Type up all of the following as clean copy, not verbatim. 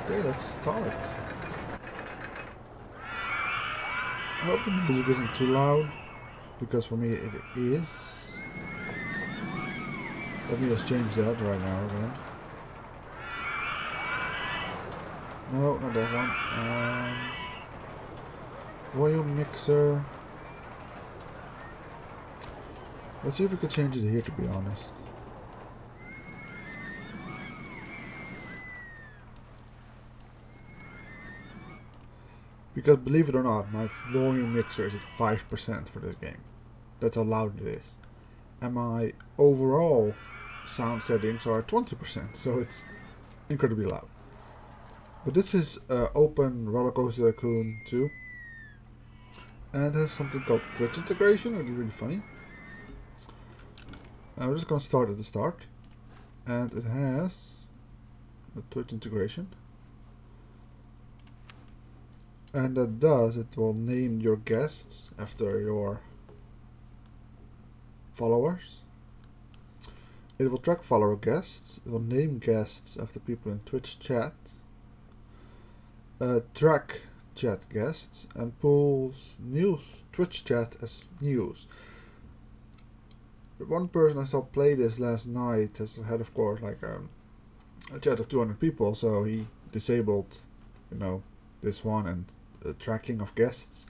Okay, let's start. I hope the music isn't too loud, because for me it is. Let me just change that right now again. No, not that one. Volume mixer. Let's see if we can change it here, to be honest. Because believe it or not, my volume mixer is at 5% for this game. That's how loud it is. And my overall sound settings are at 20%, so it's incredibly loud. But this is Open Roller Coaster Tycoon 2. And it has something called Twitch integration, which is really funny. We're just going to start at the start. And it has a Twitch integration. And that does, it will name your guests after your followers. It will track follower guests. It will name guests after people in Twitch chat. Track chat guests and pulls news Twitch chat as news. One person I saw play this last night has had, of course, like a chat of 200 people, so he disabled, this one and tracking of guests,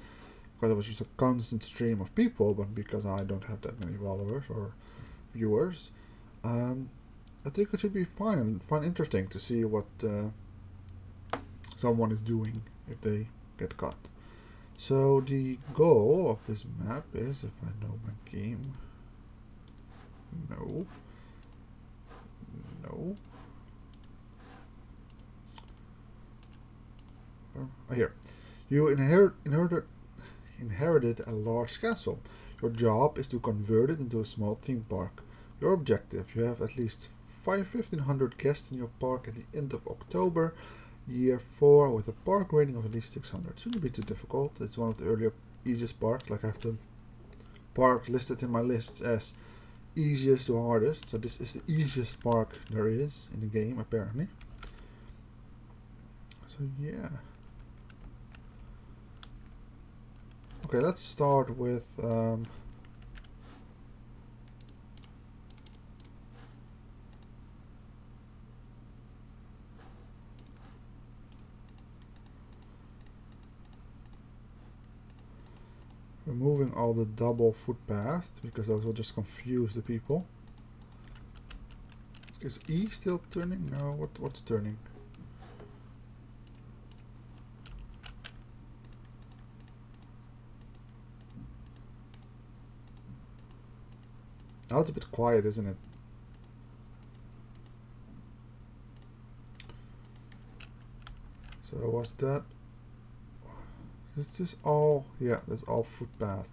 because it was just a constant stream of people. But because I don't have that many followers or viewers, I think it should be fine and interesting to see what someone is doing if they get caught. So the goal of this map is, if I know my game, no, here, you inherited a large castle. Your job is to convert it into a small theme park. Your objective: you have at least 1,500 guests in your park at the end of October, year 4, with a park rating of at least 600. Shouldn't be too difficult. It's one of the earlier easiest parks. Like, I have the park listed in my lists as easiest to hardest, so this is the easiest park there is in the game, apparently. So yeah. Okay, let's start with removing all the double footpaths, because those will just confuse the people. Is E still turning? No, what's turning? Now it's a bit quiet, isn't it? So was that? Is this all? Yeah, that's all footpath.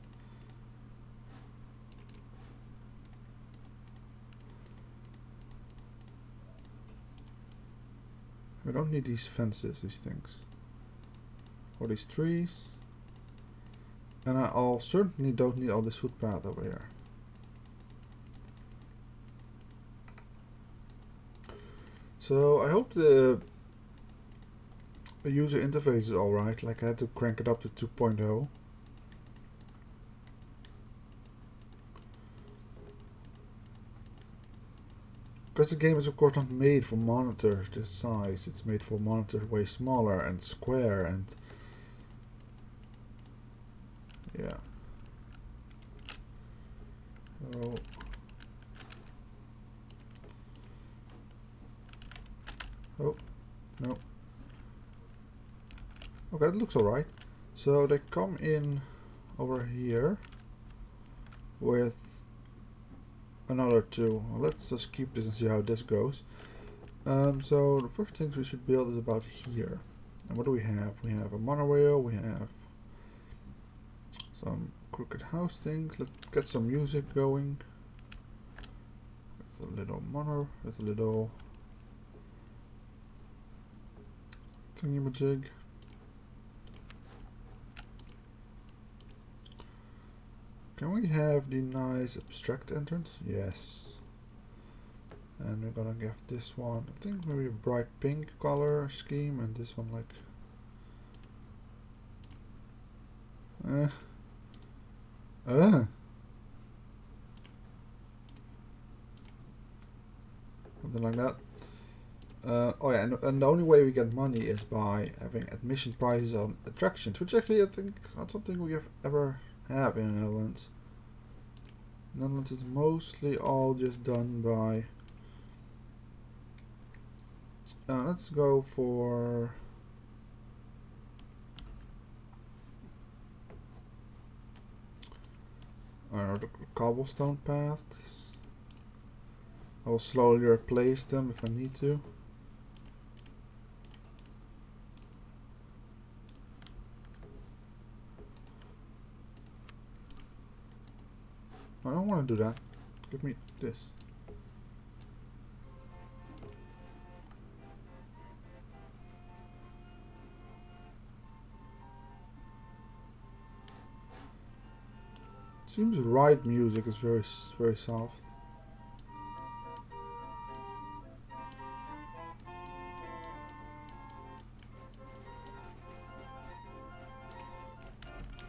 We don't need these fences, these things. Or these trees. And I certainly don't need all this footpath over here. So I hope the user interface is alright. Like, I had to crank it up to 2.0. Because the game is of course not made for monitors this size. It's made for monitors way smaller and square and yeah. Oh, no. Okay, that looks alright. So they come in over here with another two. Well, let's just keep this and see how this goes. So the first things we should build is about here. And what do we have? We have a monorail, we have some crooked house things. Let's get some music going. With a little with a little thingamajig. Can we have the nice abstract entrance? Yes. And we're gonna give this one, I think maybe a bright pink color scheme, and this one like something like that. Oh yeah, and the only way we get money is by having admission prices on attractions, which actually I think not something we have ever have in the Netherlands. Netherlands is mostly all just done by. Let's go for. I don't know, the cobblestone paths. I will slowly replace them if I need to. I don't want to do that. Give me this. Seems ride music is very soft.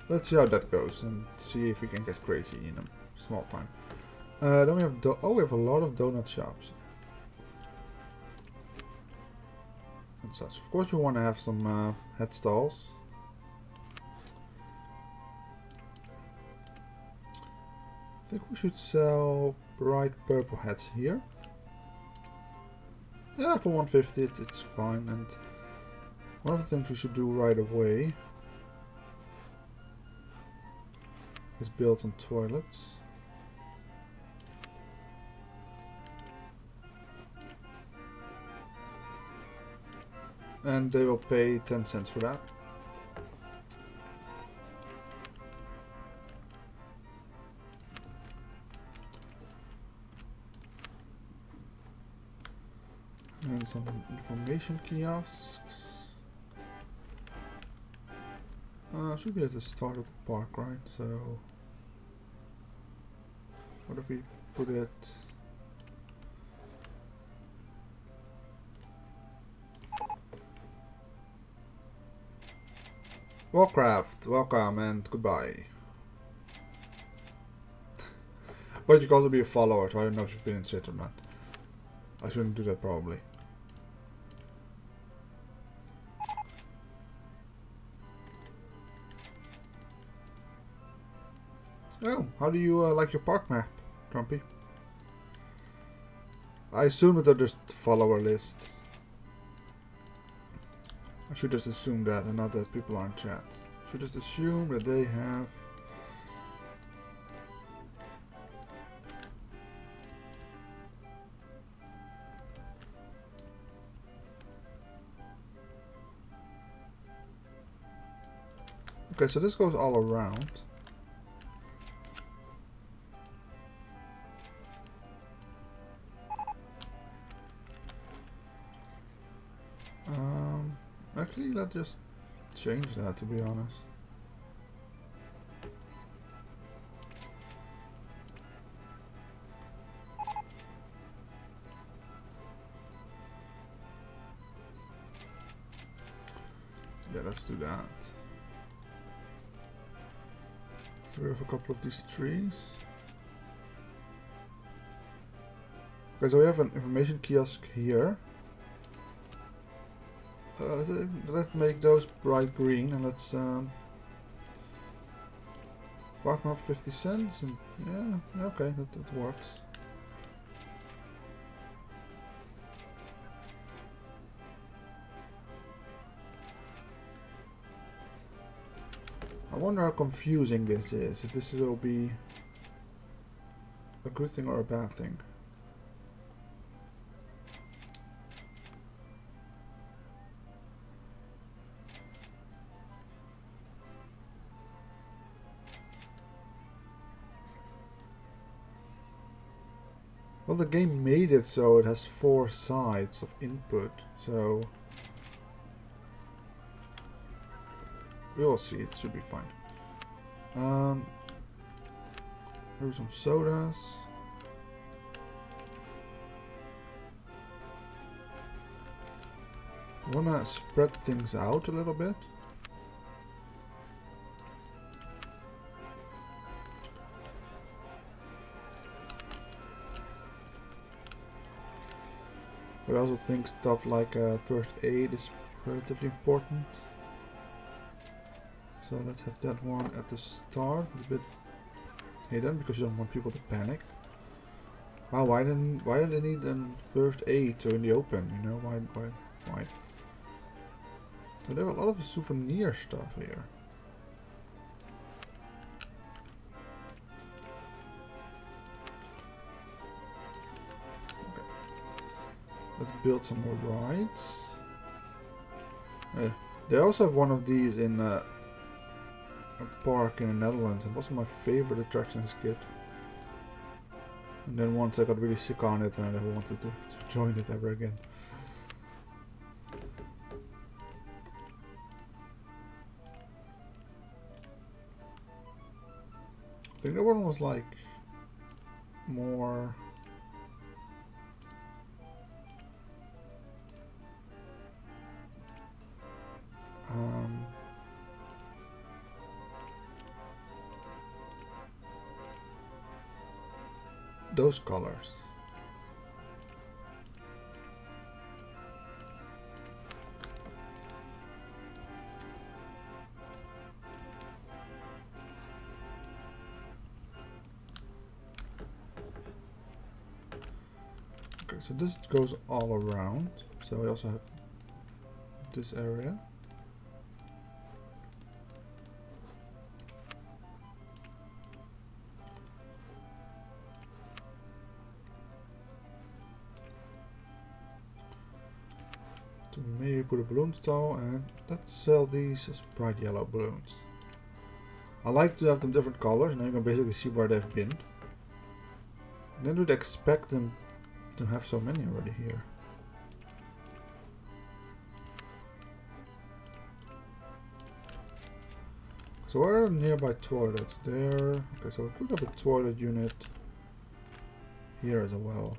Let's see how that goes and see if we can get crazy in a small time. Then we have we have a lot of donut shops and such. Of course, we want to have some head stalls. I think we should sell bright purple hats here. Yeah, for 150 it's fine. And one of the things we should do right away is build some toilets. And they will pay 10 cents for that. And some information kiosks. Should be at the start of the park, right? So, what if we put it? Warcraft, welcome and goodbye. But you can also be a follower, so I don't know if you've been in shit or not. I shouldn't do that probably. Oh, how do you like your park map, Trumpy? I assume that they're just follower lists. I should just assume that and not that people are in chat. I should just assume that they have... Okay, so this goes all around. Actually, let's just change that, to be honest. Yeah, let's do that. Get rid of a couple of these trees. Okay, so we have an information kiosk here. Let's make those bright green and let's park them up 50 cents and yeah, okay, that works. I wonder how confusing this is, if this will be a good thing or a bad thing. Well, the game made it so it has 4 sides of input, so we will see, it should be fine. Maybe some sodas. I wanna spread things out a little bit. But I also think stuff like first aid is relatively important. So let's have that one at the start. It's a bit hidden because you don't want people to panic. Wow, why did they need a first aid so in the open? You know why? So there are a lot of souvenir stuff here. Let's build some more rides. They also have one of these in a park in the Netherlands. It was my favorite attraction as a kid. And then once I got really sick on it and I never wanted to join it ever again. I think that one was like more... those colors. Okay, so this goes all around. So we also have this area. To maybe put a balloon stall, and let's sell these as bright yellow balloons. I like to have them different colors, and then you can basically see where they've been. And then you'd expect them to have so many already here. So where are nearby toilets? There. Okay, so we could have a toilet unit here as well.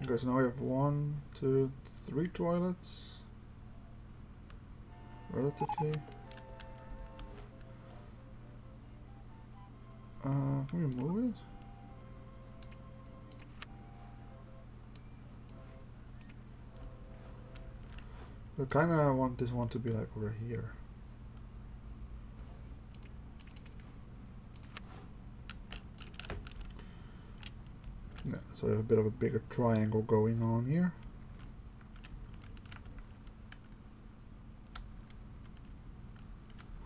Okay, so now we have 1, 2, 3 toilets. Relatively. Can we move it? I kinda want this one to be like over here. Yeah, so we have a bit of a bigger triangle going on here.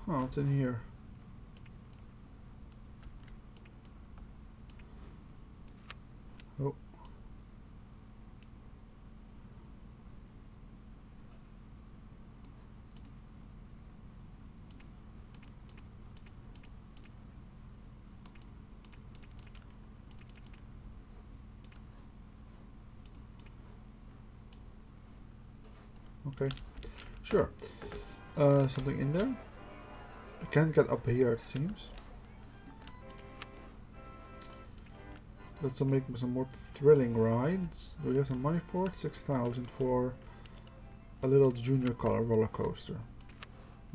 Oh, it's in here. Oh. Okay, sure. Something in there? I can't get up here, it seems. Let's make some more thrilling rides. Do we have some money for it? 6,000 for a little junior color roller coaster.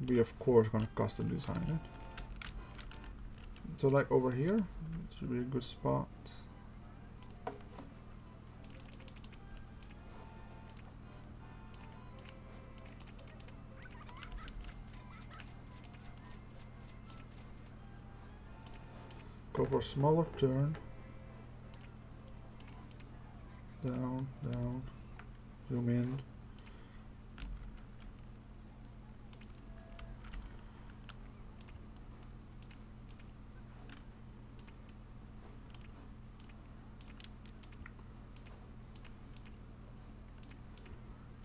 We of course gonna custom design it. So like over here, it should be a good spot. Go for a smaller turn. Down, down, zoom in.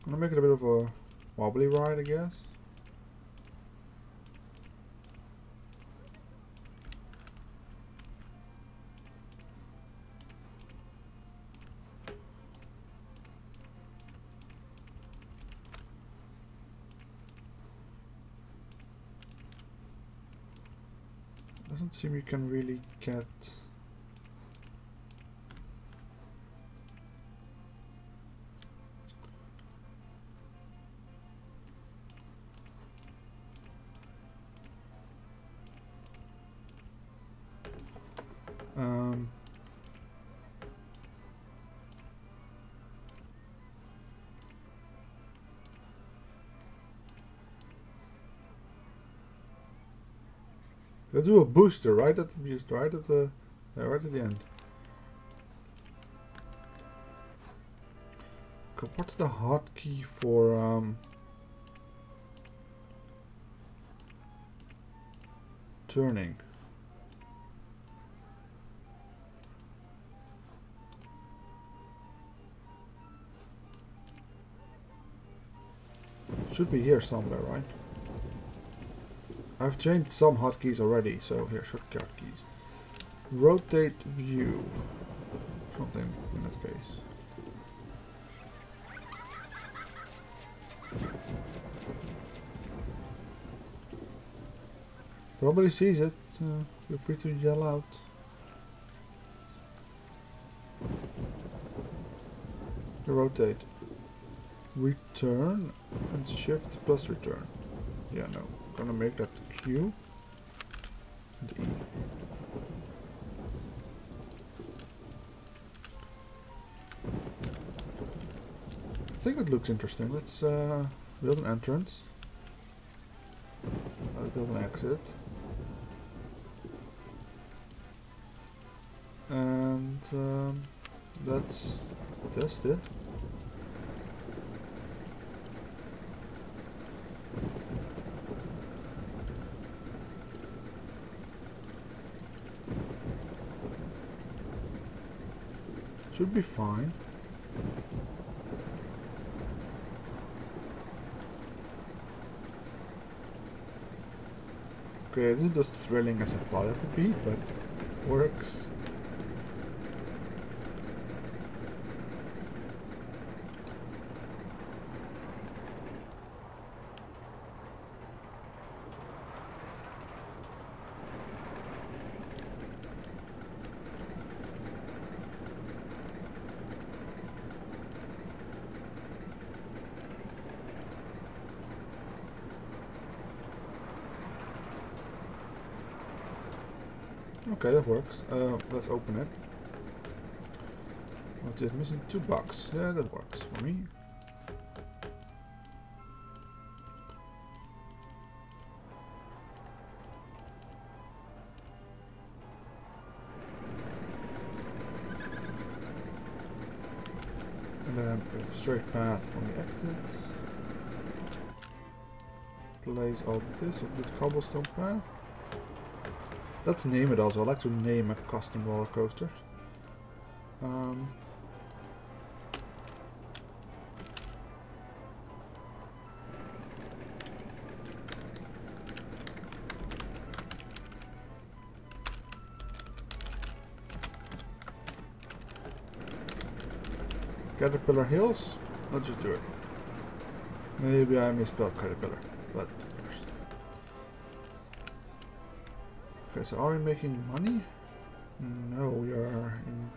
I'm gonna make it a bit of a wobbly ride, I guess. Doesn't seem you can really get... Let's do a booster right at the end. Okay, what's the hotkey for turning? Should be here somewhere, right? I've changed some hotkeys already, so here, shortcut keys. Rotate view. Something in that case. If nobody sees it, feel free to yell out. To rotate. Return and shift plus return. Yeah, no. Gonna make that Q and E. I think it looks interesting. Let's build an entrance. Let's build an exit. And let's test it. Should be fine. Okay, this is just thrilling as I thought it would be, but it works. Okay, that works. Let's open it. What's it missing? 2 bucks. Yeah, that works for me. And then a straight path from the exit. Place all this, a good cobblestone path. Let's name it also. I like to name a custom roller coaster. Caterpillar Hills? Let's just do it. Maybe I misspelled Caterpillar, but first. Okay, so are we making money? No, we are in...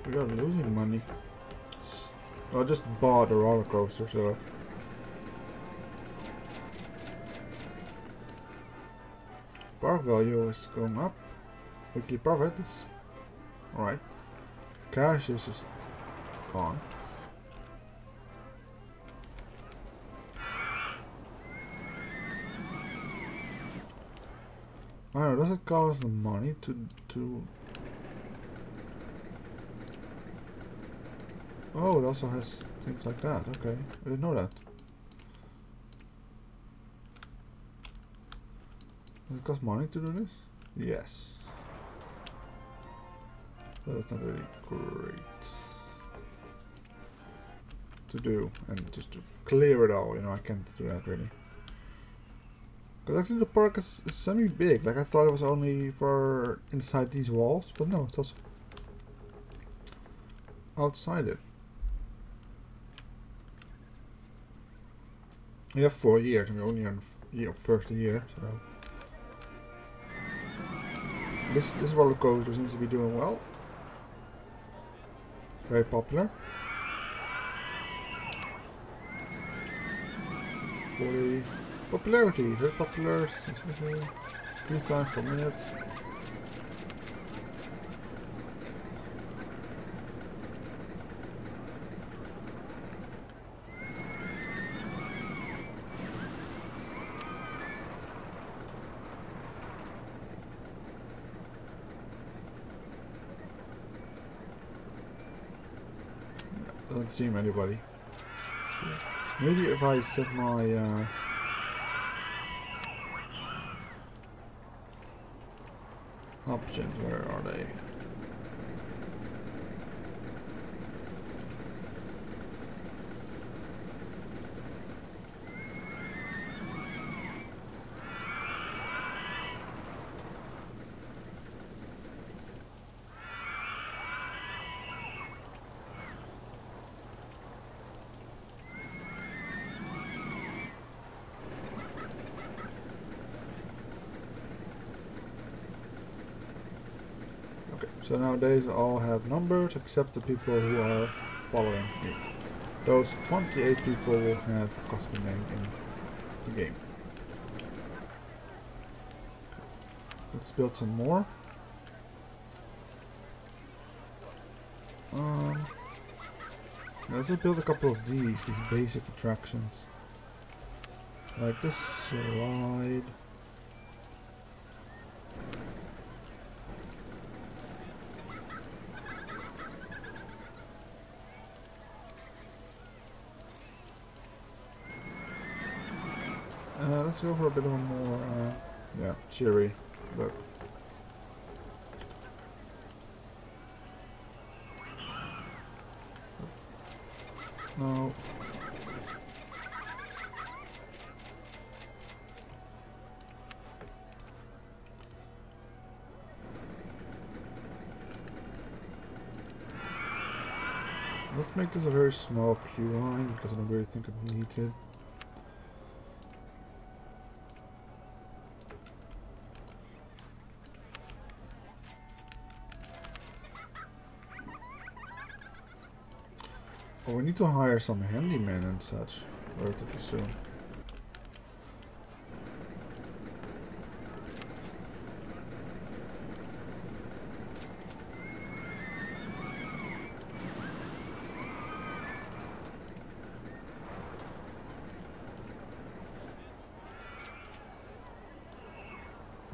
We are losing money. I just bought a roller coaster, so... Park value is going up. Weekly profit is... Alright. Cash is just gone. I don't know, does it cost the money to... Oh, it also has things like that, okay. I didn't know that. Does it cost money to do this? Yes. That's not really great to do, and just to clear it all, you know, I can't do that really. Because actually the park is semi-big, like I thought it was only for inside these walls, but no, it's also outside it. We have 4 years, and we're only on first year, so this roller coaster seems to be doing well. Very popular. 40 popularity, very popular. View time 4 minutes. Doesn't seem anybody. Maybe if I set my options, where are they? So nowadays all have numbers except the people who are following me. Those 28 people will have a custom name in the game. Let's build some more. Let's just build a couple of these basic attractions. Like this slide. Let's go for a bit of a more, yeah, cheery look. No. Let's make this a very small queue line because I don't really think I need it. Oh, we need to hire some handyman and such relatively soon.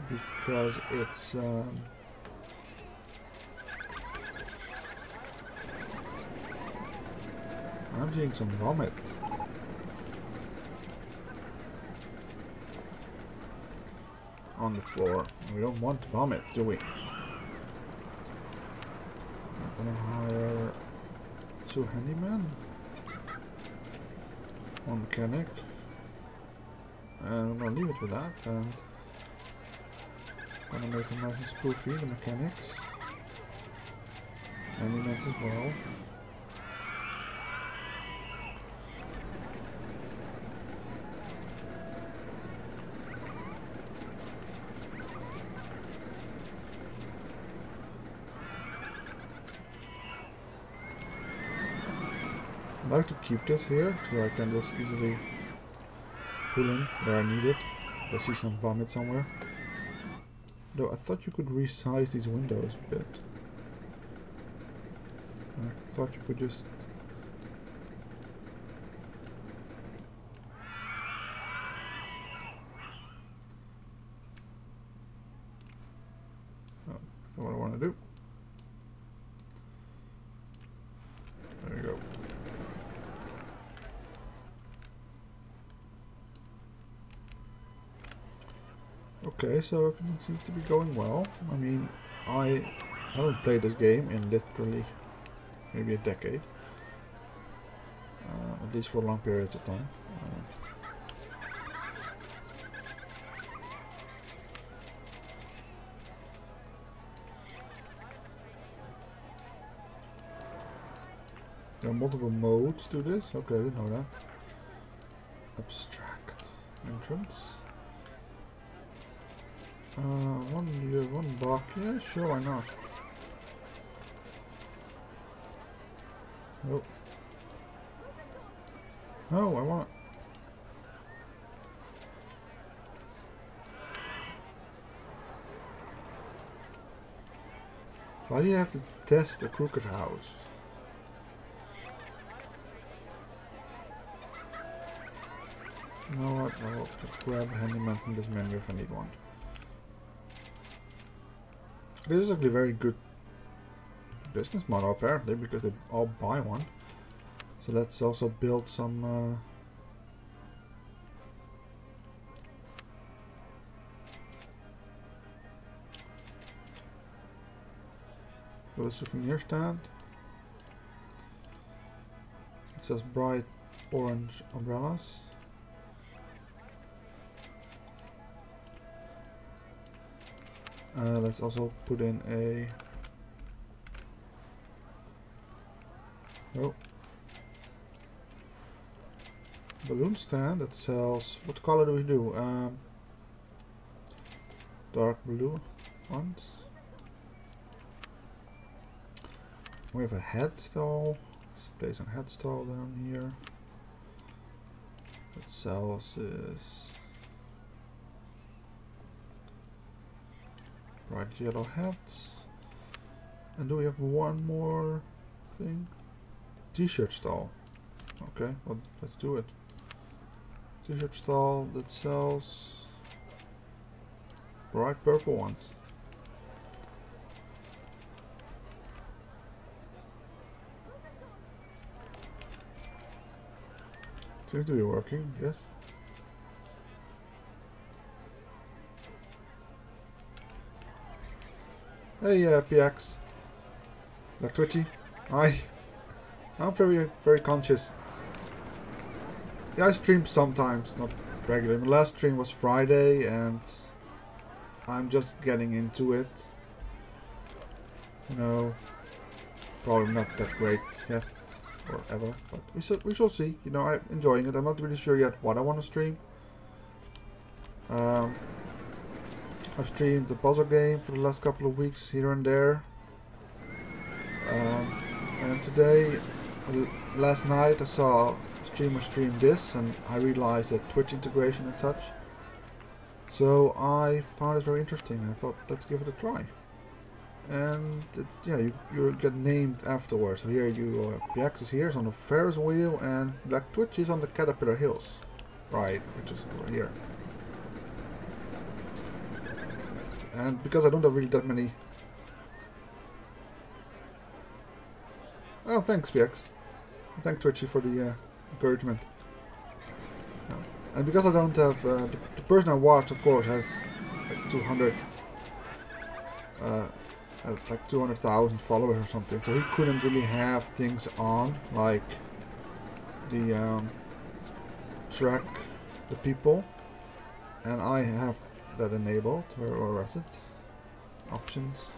Because it's I'm seeing some vomit on the floor. We don't want vomit, do we? I'm gonna hire 2 handymen, 1 mechanic, and I'm gonna leave it with that, and I'm gonna make them nice and spoofy, the mechanics. Handymen as well. I like to keep this here so I can just easily pull in where I need it. I see some vomit somewhere. Though I thought you could resize these windows a bit. I thought you could just... Oh, that's what I want to do. There you go. Okay, so everything seems to be going well. I mean, I haven't played this game in literally maybe a decade. At least for long periods of time. There are multiple modes to this. Okay, I didn't know that. Abstract entrance. One year, one block. Yeah, sure, why not? Oh. No, I want. Why do you have to test a crooked house? You know what? I'll just grab a handyman from this menu if I need one. This is actually a very good business model apparently, because they all buy one. So let's also build some build a souvenir stand. It says bright orange umbrellas. Let's also put in a balloon stand that sells. What color do we do? Dark blue ones. We have a head stall. Let's place a head stall down here. That sells is bright yellow hats. And do we have one more thing? T-shirt stall. Okay, well, let's do it. T-shirt stall that sells bright purple ones. Seems to be working, yes. Hey, PX. Like Twitchy. Hi. I'm very conscious. Yeah, I stream sometimes, not regularly. My last stream was Friday, and I'm just getting into it. You know, probably not that great yet, or ever, but we shall see. You know, I'm enjoying it. I'm not really sure yet what I want to stream. I've streamed the puzzle game for the last couple of weeks here and there. And today, last night, I saw a streamer stream this, and I realized that Twitch integration and such. So I found it very interesting, and I thought, let's give it a try. And yeah, you get named afterwards. So here PX is here, is on the Ferris wheel, and Black Twitch is on the Caterpillar Hills, right, which is over here. And because I don't have really that many. Oh, thanks, PX. Thanks, Twitchy, for the encouragement. No. And because I don't have the person I watch, of course, has like 200, like 200,000 followers or something. So he couldn't really have things on like the track the people, and I have that enabled. Where is it? Options.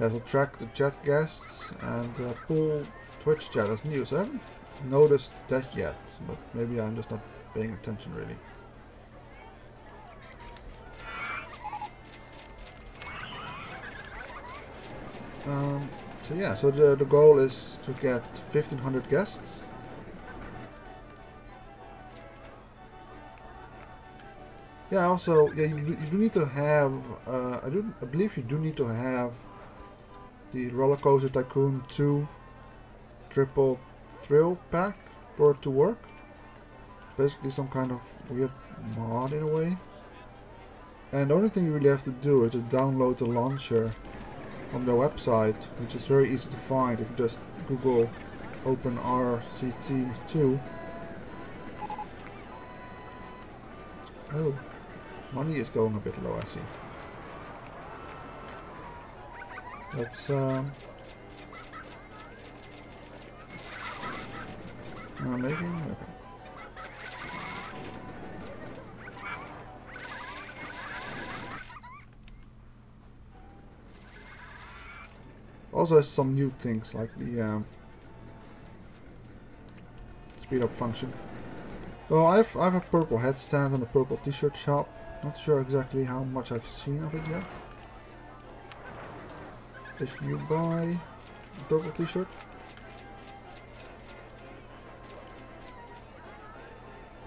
Yeah, so track the chat guests and pull Twitch chat as news. I haven't noticed that yet, but maybe I'm just not paying attention really. So yeah, so the goal is to get 1,500 guests. Yeah, also, yeah, you do need to have, I believe you do need to have the Roller Coaster Tycoon 2 Triple Thrill Pack for it to work. Basically some kind of weird mod in a way. And the only thing you really have to do is to download the launcher on their website, which is very easy to find if you just Google OpenRCT2. Oh, money is going a bit low, I see. Let's maybe okay. Also has some new things like the speed up function. Well, I've a purple head stand and a purple t-shirt shop. Not sure exactly how much I've seen of it yet. If you buy a purple t-shirt.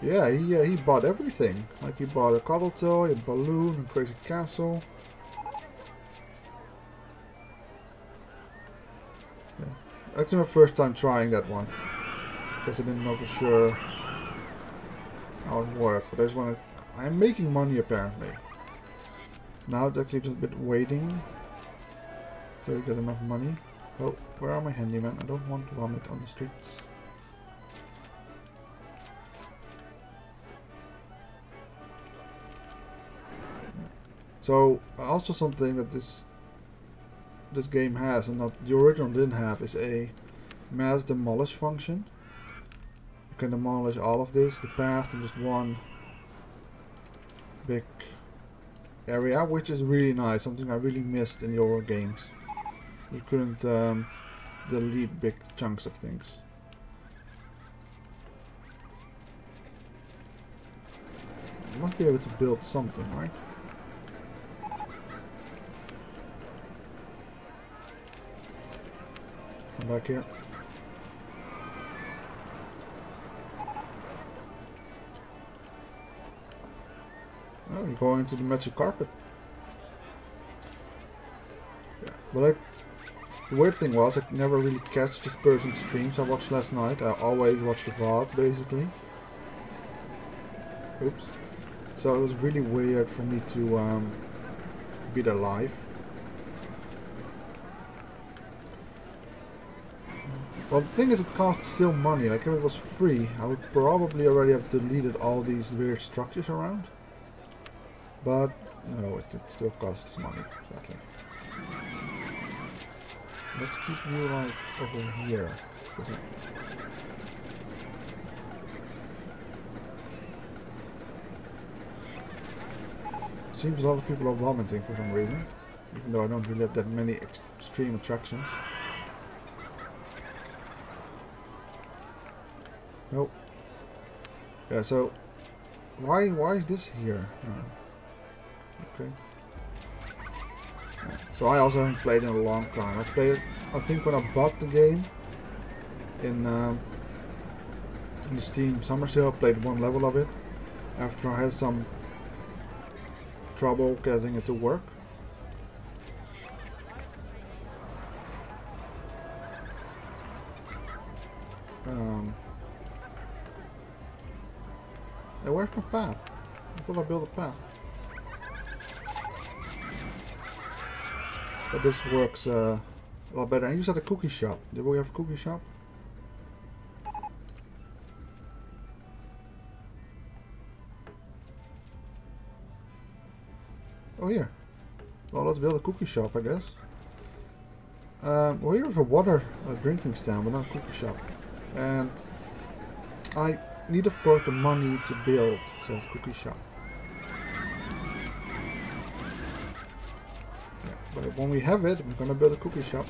Yeah, he bought everything. Like he bought a cuddle toy, a balloon, a crazy castle. Yeah. Actually my first time trying that one. Because I didn't know for sure how it worked. But I just wanted... I'm making money apparently. Now it's actually just a bit waiting till you get enough money. Oh, where are my handymen? I don't want to vomit on the streets. So also something that this game has and that the original didn't have is a mass demolish function. You can demolish all of this, the path, in just one big area, which is really nice. Something I really missed in the older games. You couldn't delete big chunks of things. You must be able to build something, right? Come back here. Oh, you're going into the magic carpet. Yeah, but the weird thing was I never really catch this person's streams I watched last night. I always watch the VODs basically. Oops. So it was really weird for me to be there live. Well, the thing is, it costs still money. Like, if it was free, I would probably already have deleted all these weird structures around. But, no, it still costs money, exactly. Let's keep you, like, over here. Seems a lot of people are vomiting for some reason. Even though I don't really have that many extreme attractions. Nope. Yeah, so why is this here? Oh. Okay. Yeah. So I also haven't played in a long time. I played it, I think, when I bought the game in the Steam Summer Sale. I played one level of it after I had some trouble getting it to work. Hey, where's my path? I thought I built a path. But this works a lot better. And you said a cookie shop. Did we have a cookie shop? Oh, here. Well, let's build a cookie shop, I guess. We have a water drinking stand, but not a cookie shop. And I need, of course, the money to build says cookie shop. Yeah, but when we have it, we're gonna build a cookie shop.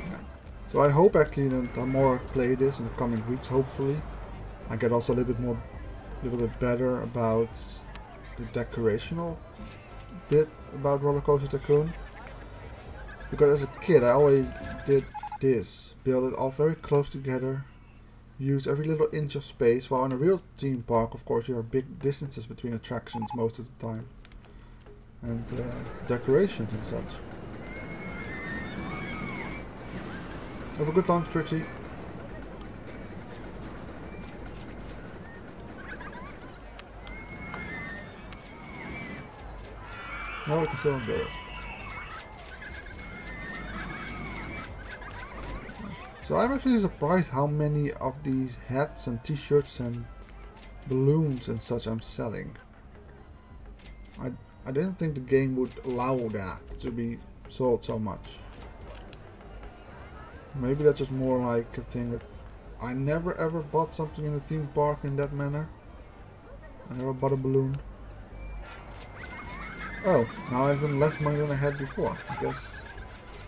Yeah. So I hope actually that I more play this in the coming weeks. Hopefully, I get also a little bit better about the decorational bit about Roller Coaster Tycoon, because as a kid I always did this, build it all very close together, use every little inch of space, while in a real theme park of course you have big distances between attractions most of the time, and decorations and such. Have a good lunch, Trixie. Now we can still build it. So I'm actually surprised how many of these hats and t-shirts and balloons and such I'm selling. I didn't think the game would allow that to be sold so much. Maybe that's just more like a thing that I never ever bought something in a theme park in that manner. I never bought a balloon. Oh, now I have even less money than I had before. I guess,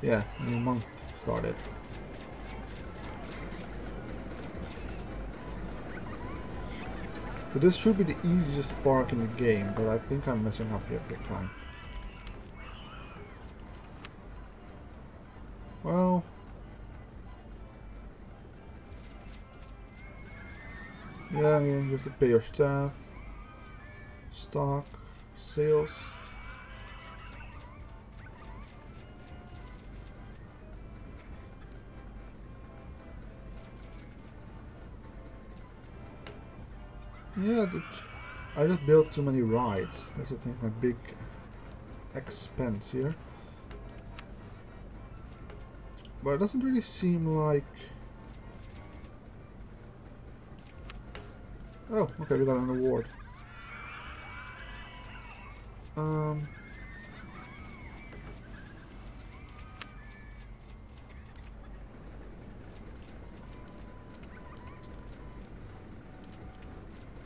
yeah, new month started. So this should be the easiest park in the game, but I think I'm messing up here big time. Well, yeah, you have to pay your staff, stock, sales. Yeah, I just built too many rides. That's I think my big expense here. But it doesn't really seem like... Oh, okay, we got an award.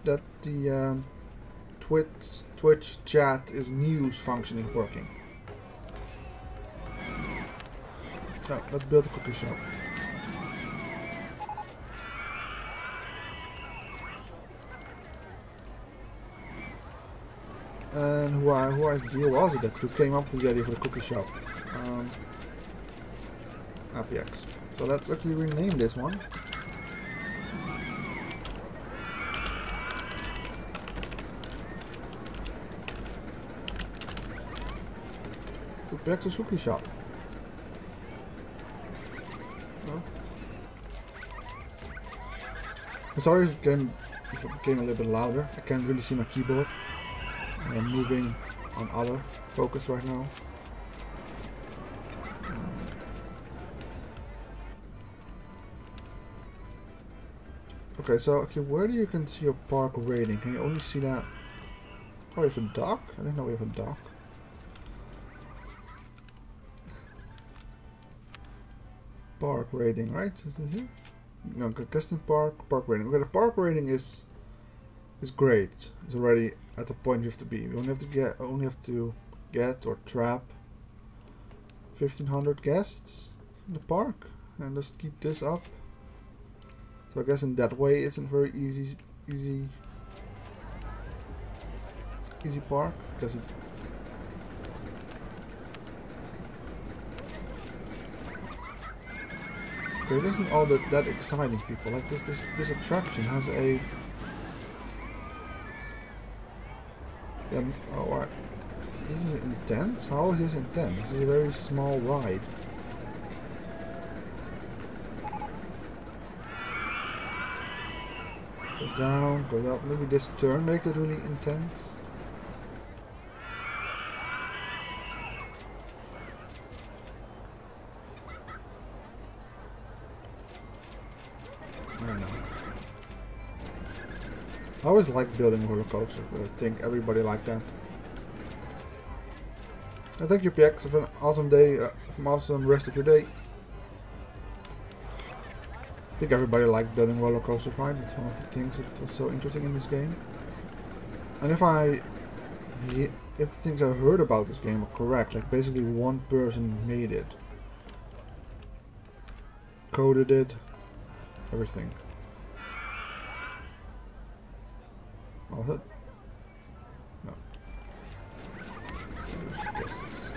That the Twitch chat is news function is working. Oh, let's build a cookie shop. And whose idea was it who came up with the idea for the cookie shop? AppyX. So let's actually rename this one. AppyX's cookie shop. No. Sorry if it became a little bit louder. I can't really see my keyboard. I am moving on other focus right now. Okay, so actually, where do you can see your park rating? Can you only see that? Oh, we have a dock? I didn't know we have a dock. Park rating, right? Is it here? No, custom park rating. Okay, the park rating is great. It's already at the point you have to be. You only have to get or trap 1,500 guests in the park, and just keep this up. So I guess in that way, it's a very easy park because it. Okay, it isn't all that exciting, people. Like this attraction has a. Yeah, oh, alright. This is intense? How is this intense? This is a very small ride. Go down, go up. Maybe this turn makes it really intense. I don't know. I always like building roller coasters, but I think everybody liked that. And thank you, PX. Have an awesome day, an awesome rest of your day. I think everybody liked building roller coasters, right? It's one of the things that was so interesting in this game. And if the things I heard about this game are correct, like basically one person made it, coded it, everything. All hit? No. Guests.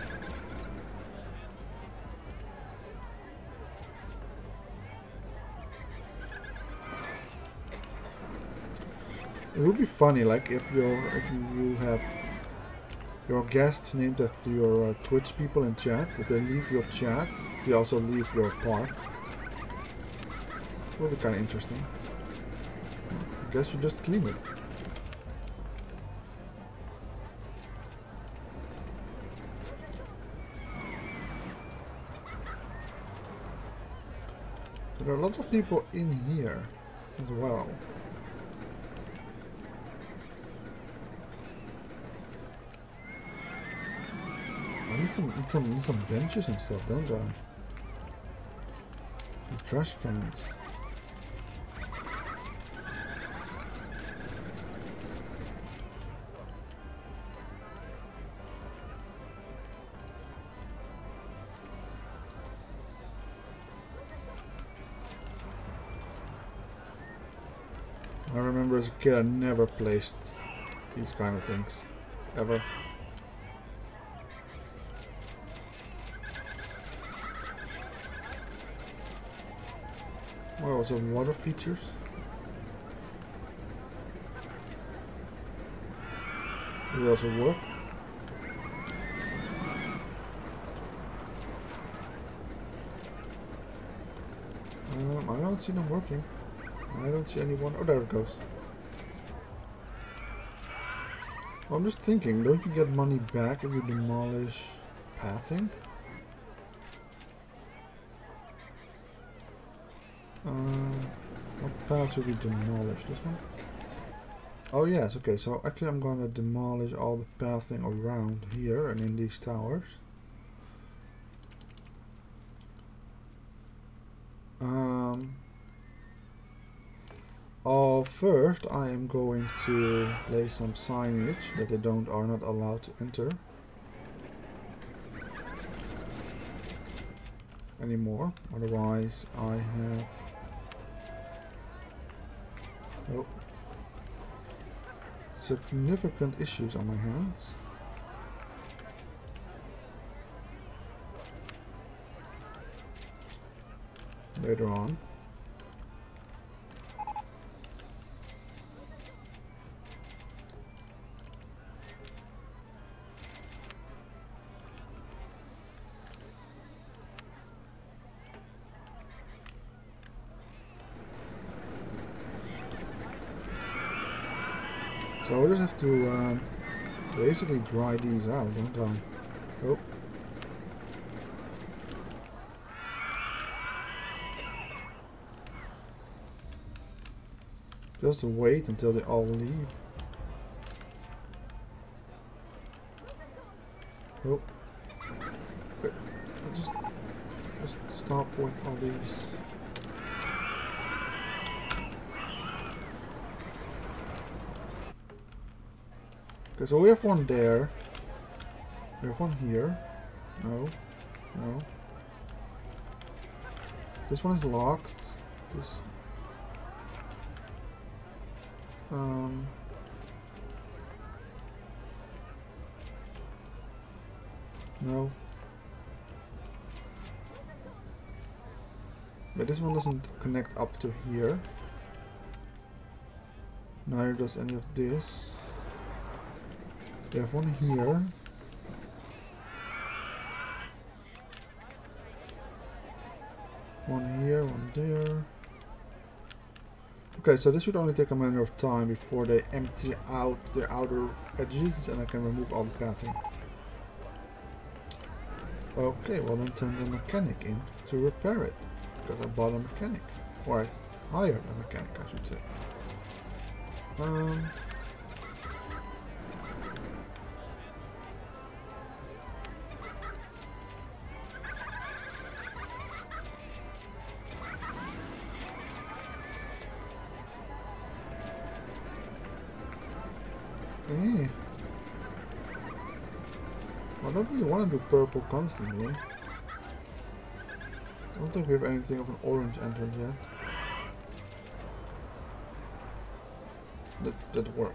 It would be funny, like if you have your guests named after your Twitch people in chat. If they leave your chat, they also leave your park. It would be kind of interesting. I guess you just clean it. There are a lot of people in here as well. I need some benches and stuff, don't I? And trash cans. I remember as a kid I never placed these kind of things. Ever. What was it? Water features? It also work. I don't see them working. I don't see anyone. Oh, there it goes. Well, I'm just thinking, don't you get money back if you demolish pathing? What path should we demolish? This one? Oh yes, okay, so actually I'm gonna demolish all the pathing around here and in these towers. First I am going to place some signage that they are not allowed to enter anymore. Otherwise I have significant issues on my hands. Later on. So I just have to basically dry these out, don't I? Oh. Just wait until they all leave. Oh. Okay. Just stop with all these. Okay, so we have one there. We have one here. No. No. This one is locked. This... No. But this one doesn't connect up to here. Neither does any of this. We have one here. One here, one there. Okay, so this should only take a matter of time before they empty out their outer edges and I can remove all the pathing. Okay, well then send the mechanic in to repair it. Because I bought a mechanic. Or I hired a mechanic, I should say. I don't really want to do purple constantly. I don't think we have anything of an orange entrance yet. That work.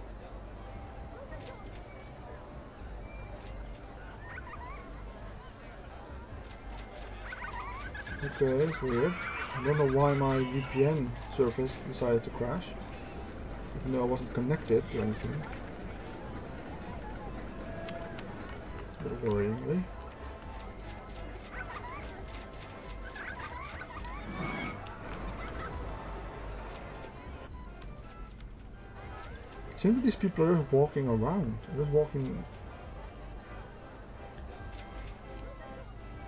Okay, that's weird. I don't know why my VPN service decided to crash. Even though I wasn't connected to anything. But worryingly. It seems that these people are just walking around. They're just walking...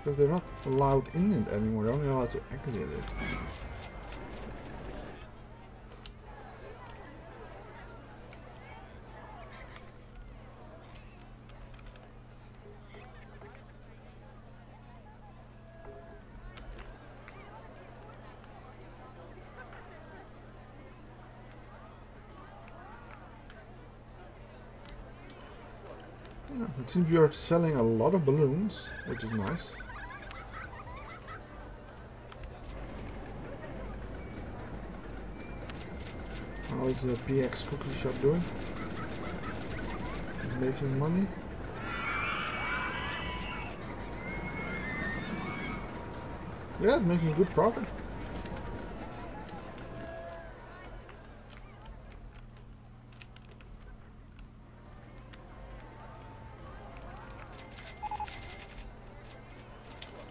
Because they're not allowed in it anymore, they're only allowed to exit it. It seems you're selling a lot of balloons, which is nice. How is the PX cookie shop doing? Making money? Yeah, it's making good profit.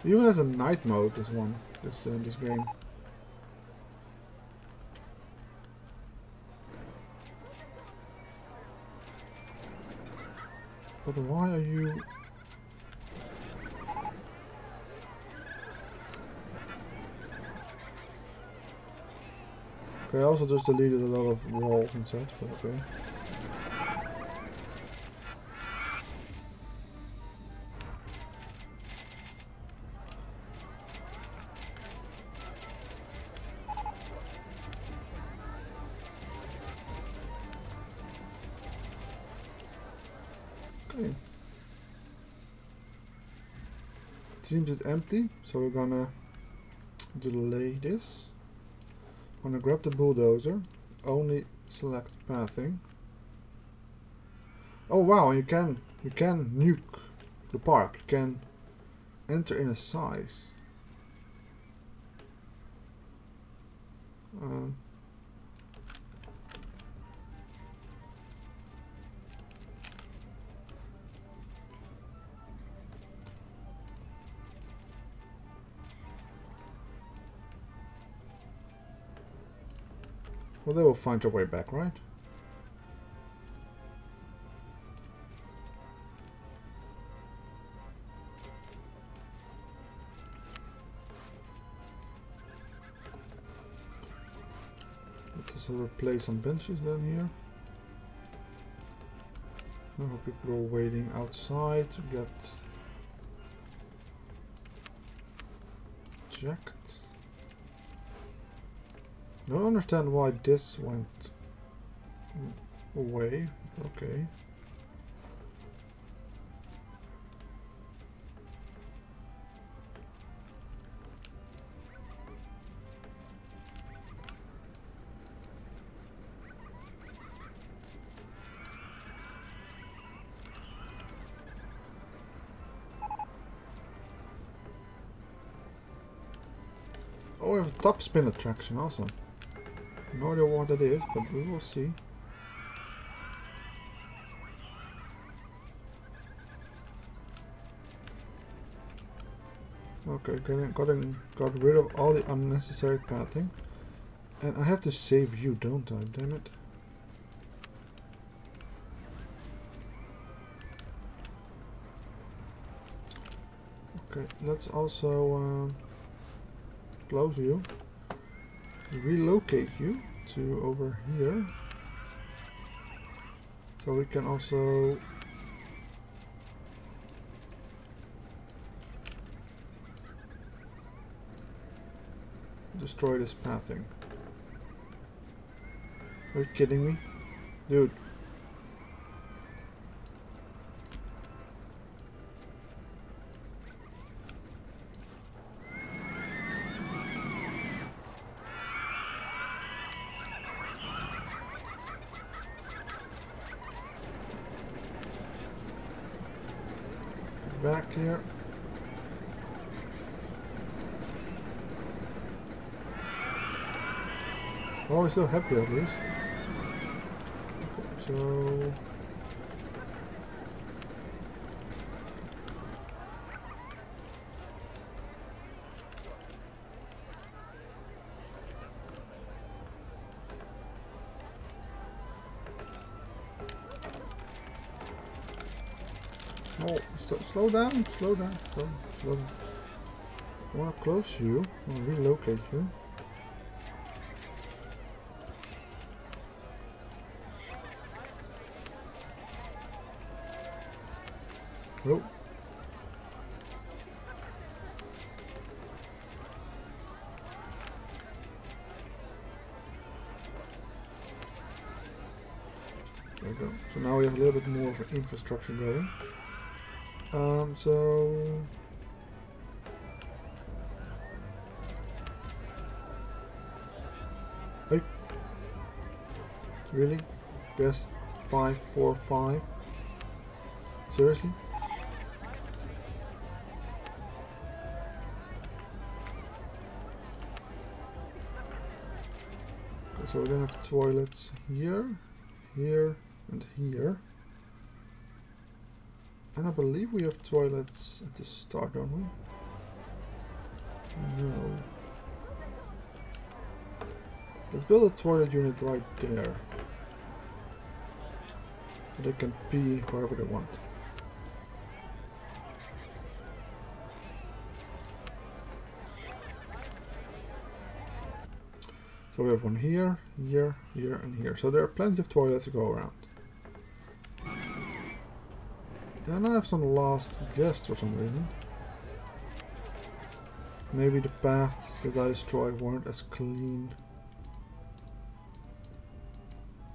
Even has a night mode, this game. But why are you? Okay, I also just deleted a lot of walls and such, but okay. Okay. It seems it's empty, so we're gonna delay this. I'm gonna grab the bulldozer, only select pathing. Oh wow, you can nuke the park. You can enter in a size. Well, they will find their way back, right? Let's also replace some benches down here. I hope people are waiting outside to get checked. I don't understand why this went away. Okay. Oh, we have a top spin attraction also. No idea what that is, but we will see. Okay, got rid of all the unnecessary pathing. And I have to save you, don't I? Damn it. Okay, let's also close you. Relocate you to over here. So we can also destroy this pathing. Are you kidding me? Dude. Back here. Oh, we're so happy at least. Okay, so oh, slow down, slow down. I want to close you. I want to relocate you. Oh. There we go. So now we have a little bit more of an infrastructure going. So hey. Really? Guest 545? Seriously? Okay, so we then have toilets here, here, and here. And I believe we have toilets at the start, don't we? No. Let's build a toilet unit right there. So they can pee wherever they want. So we have one here, here, here, and here. So there are plenty of toilets to go around. And I have some last guests for some reason. Maybe the paths that I destroyed weren't as clean.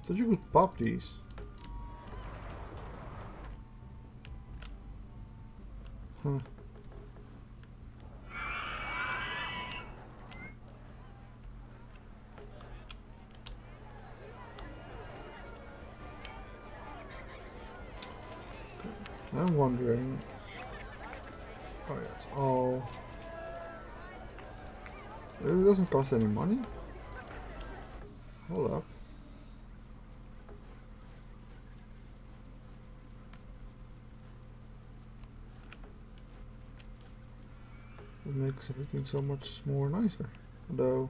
Thought you could pop these. Huh. I'm wondering. Oh yeah, it's all. It really doesn't cost any money. Hold up. It makes everything so much more nicer. Although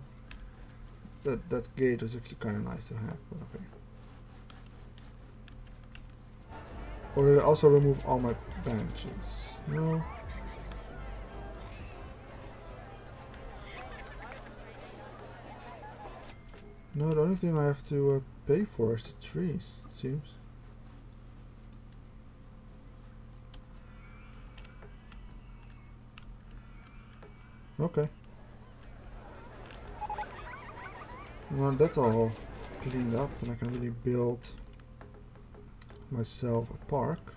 that gate is actually kind of nice to have, but okay. Or did I also remove all my benches? No. No, the only thing I have to pay for is the trees, it seems. Okay. Well, that's all cleaned up, and I can really build myself a park.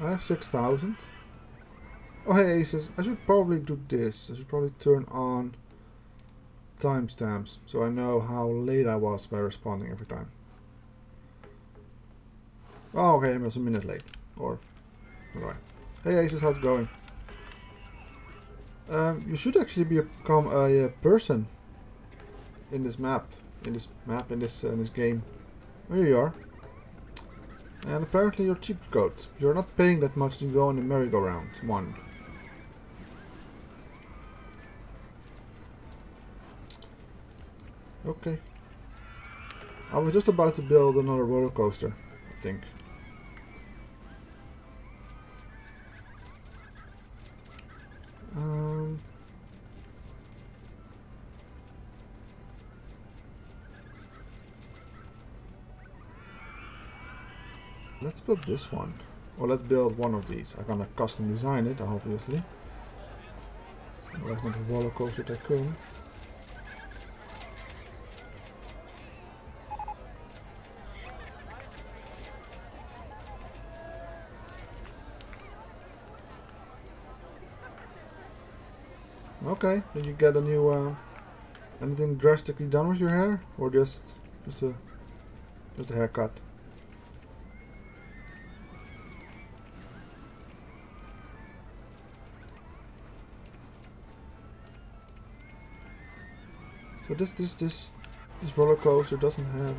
I have 6,000. Oh hey Aces, I should probably do this. I should probably turn on timestamps so I know how late I was by responding every time. Oh okay, I was a minute late. Or alright. Hey Aces, how's it going? You should actually become a person in this map. In this game. Here you are. And apparently you're cheap goat. You're not paying that much to go on the merry-go-round. One. Okay. I was just about to build another roller coaster, I think. Let's build this one. Or let's build one of these. I'm gonna custom design it, obviously. Otherwise not a roller coaster tycoon. Okay, did you get a new anything drastically done with your hair? Or just a haircut? So this roller coaster doesn't have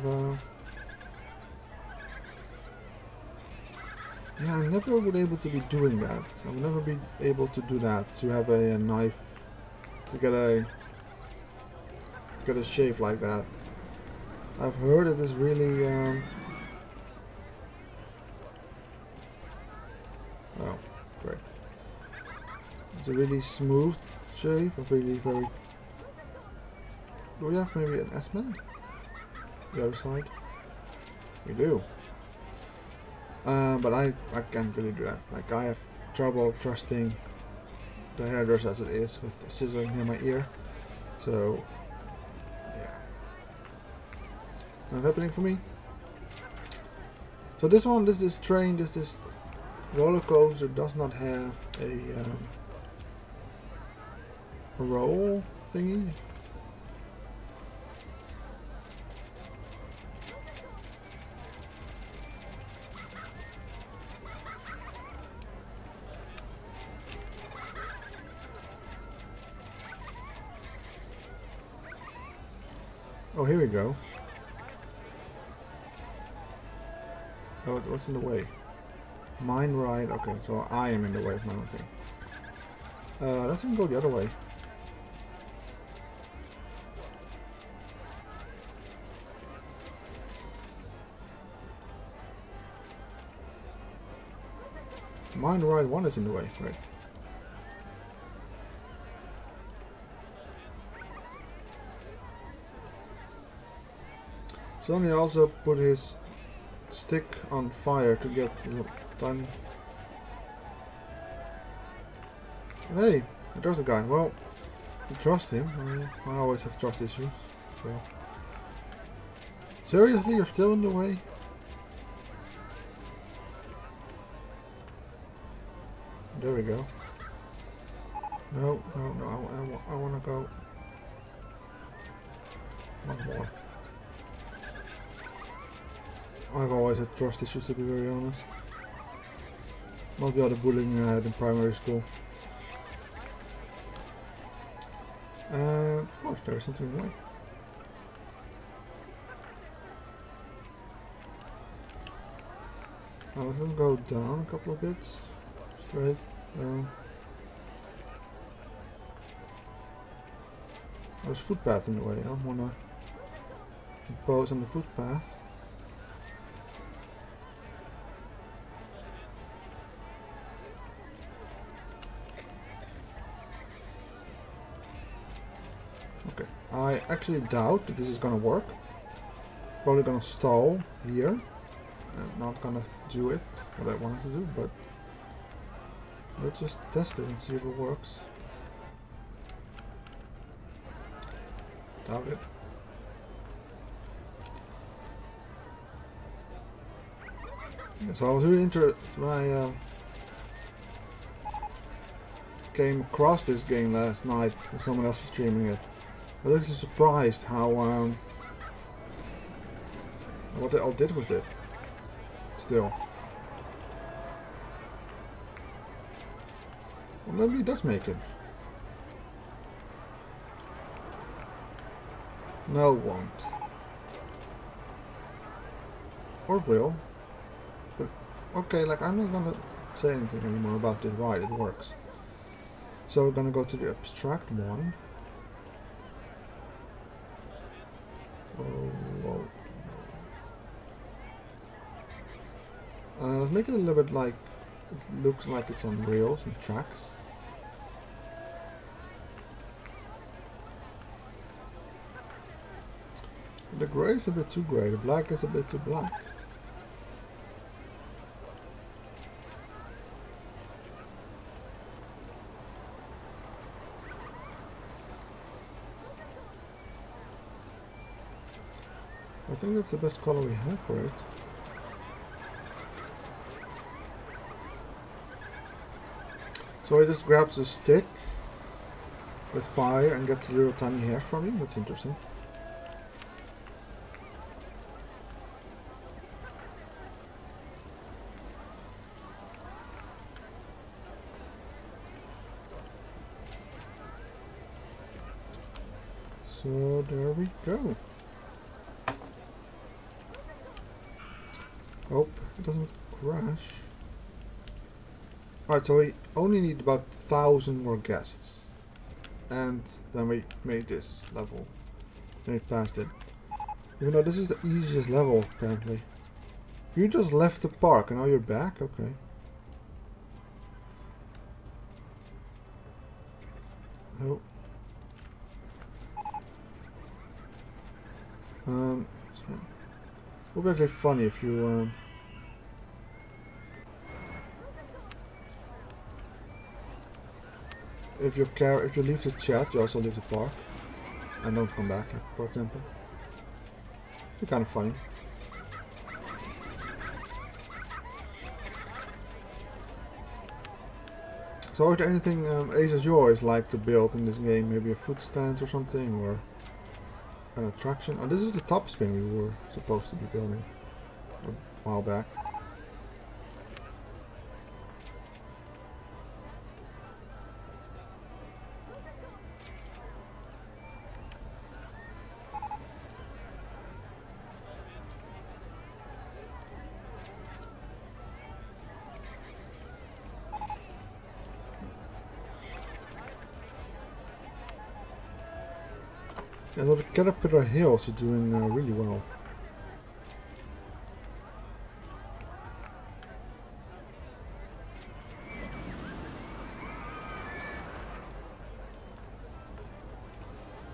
yeah, I never would able to be doing that. I would never be able to do that, to have a knife to get a shave like that. I've heard it is really oh, great. It's a really smooth shave, a really very. Do we have maybe an S-man? The other side? We do. But I can't really do that. Like, I have trouble trusting the hairdresser as it is with the scissor near my ear. So, yeah. Not happening for me. So this one, this train, this roller coaster does not have a roll thingy. Oh, here we go. Oh, what's in the way? Mine ride. Okay, so I am in the way of my own thing. Let's even go the other way. Mine ride 1 is in the way. Great. Sonny also put his stick on fire to get done. Hey, there's the guy. Well, you trust him. I always have trust issues. So. Seriously, you're still in the way? There we go. No, no, no. I want to go. One more. I've always had trust issues, to be very honest. Not the other bullying I had in primary school. Of course, there is something in the way. Now let them go down a couple of bits. Straight down. There's a footpath in the way. I don't want to impose on the footpath. Okay, I actually doubt that this is gonna work. Probably gonna stall here. I'm not gonna do it, what I wanted to do, but let's just test it and see if it works. Doubt it. Yeah, so I was really interested when I came across this game last night when someone else was streaming it. I was actually surprised how what they all did with it. Still. Well, maybe it does make it. No, it won't. Or will. But, okay, like, I'm not gonna say anything anymore about this ride, it works. So we're gonna go to the abstract one. Oh, let's make it a little bit like, it looks like it's on rails and tracks. The grey is a bit too grey, the black is a bit too black. I think that's the best color we have for it. So he just grabs a stick with fire and gets a little tiny hair from him. That's interesting. So there we go. Hope it doesn't crash. Alright, so we only need about 1,000 more guests. And then we made this level. And we passed it. Even though this is the easiest level, apparently. You just left the park and now you're back? Okay. Oh. It would be actually funny if you if you leave the chat, you also leave the park and don't come back, for example. It's kind of funny. So is there anything Aces you always like to build in this game? Maybe a food stand or something, or an attraction? Oh, this is the top spin we were supposed to be building a while back. Yeah, so the Caterpillar Hills is doing really well.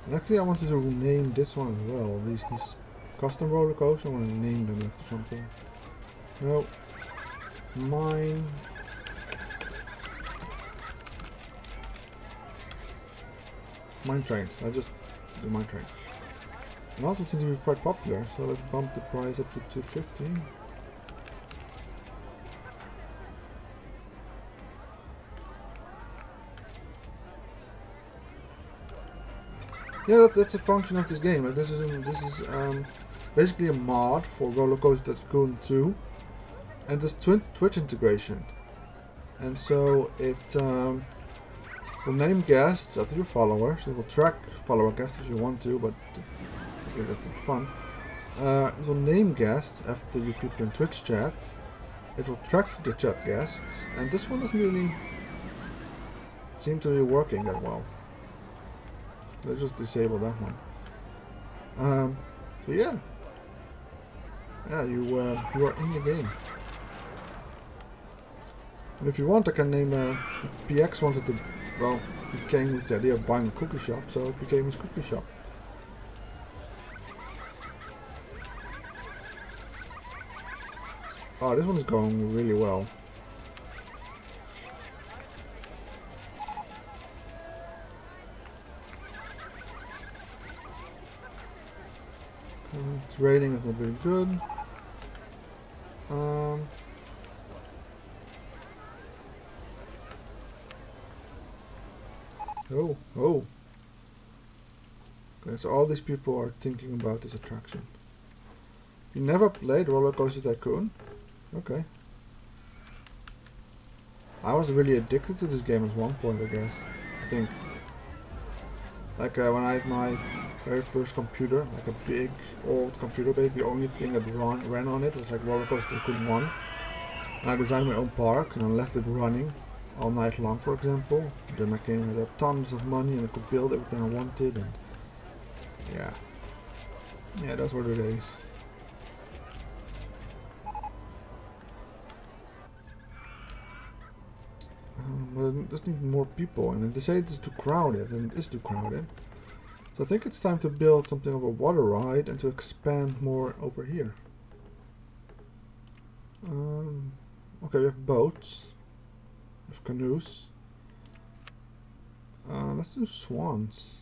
And actually, I wanted to rename this one as well. These custom roller coasters, I want to name them after something. No, mine. Mine trains. I just do mine trains. And also seems to be quite popular, so let's bump the price up to 250. Yeah, that's a function of this game. Like, this is basically a mod for Roller Coaster Tycoon 2, and this Twitch integration. And so it will name guests after your followers. It will track follower guests if you want to, but that's not fun. It will name guests after you people in Twitch chat. It will track the chat guests, and this one doesn't really seem to be working that well. Let's just disable that one. So yeah, you are in the game. And if you want, I can name PX wanted to. Well, he came with the idea of buying a cookie shop, so it became his cookie shop. Oh, this one is going really well. Its rating is not very good. Oh. Okay, so all these people are thinking about this attraction. You never played Roller Coaster Tycoon? Okay. I was really addicted to this game at one point, I guess. I think. Like when I had my very first computer, like a big old computer base, the only thing that ran on it was like Roller Coaster Tycoon 1. And I designed my own park and I left it running all night long, for example. Then I came with tons of money and I could build everything I wanted, and yeah, those were the days. But I just need more people, and they say it's too crowded, and it is too crowded. So I think it's time to build something of a water ride and to expand more over here. Okay, we have boats. We have canoes. Let's do swans.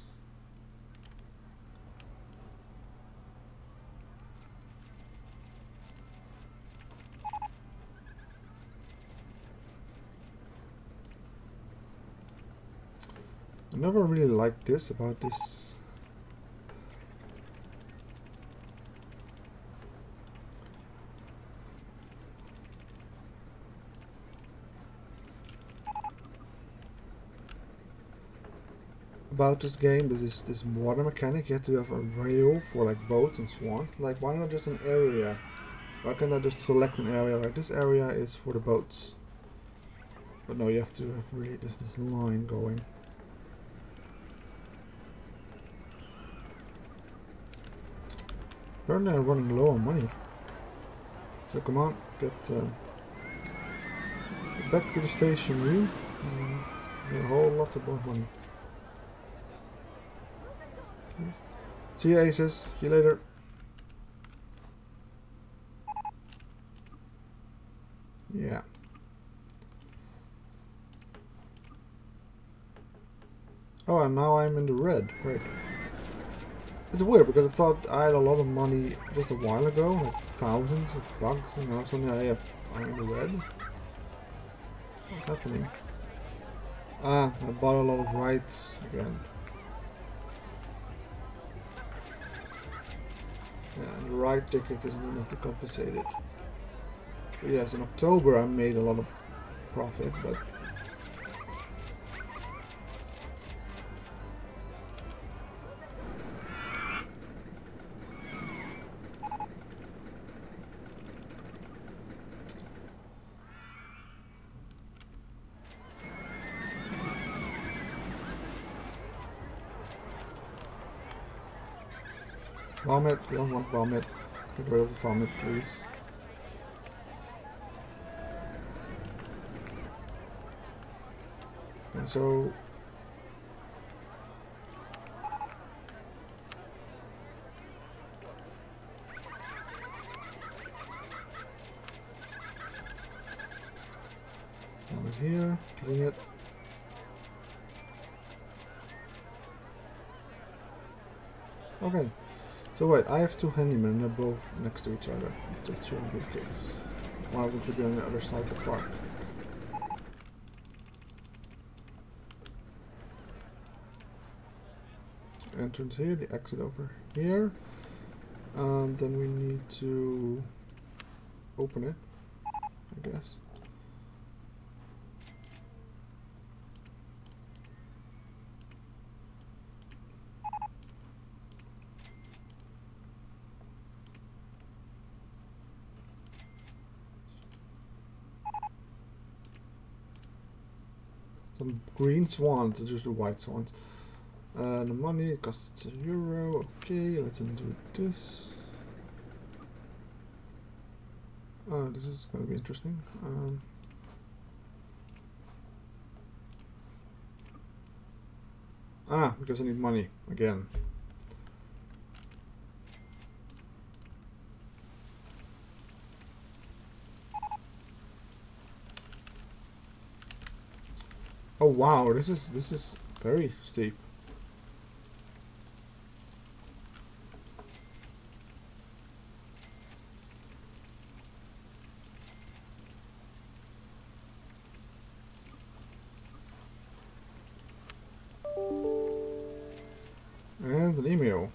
I never really liked this about this. About this game, this water mechanic. You have to have a rail for like boats and swans. Like, why not just an area? Why can't I just select an area? Like, this area is for the boats. But no, you have to have really this line going. Apparently I'm running low on money. So come on, get back to the station, you. And get a whole lot of more money. See you, Aces. See you later. Yeah. Oh, and now I'm in the red. Great. It's weird because I thought I had a lot of money just a while ago, like thousands of bucks, and now suddenly I'm in the red. What's happening? Ah, I bought a lot of rides again. Yeah, and the ride ticket isn't enough to compensate it. But yes, in October I made a lot of profit, but Vomit. We don't want vomit. Get rid of the vomit, please. And so vomit here, clean it. Okay. So wait, I have two handymen, they're both next to each other. That shouldn't be the case. Why would you be on the other side of the park? Entrance here, the exit over here. Then we need to open it, I guess. Some green swans, just the white swans. The money costs €1. Okay, let's do this. This is going to be interesting. Because I need money again. Oh wow, this is very steep. And an email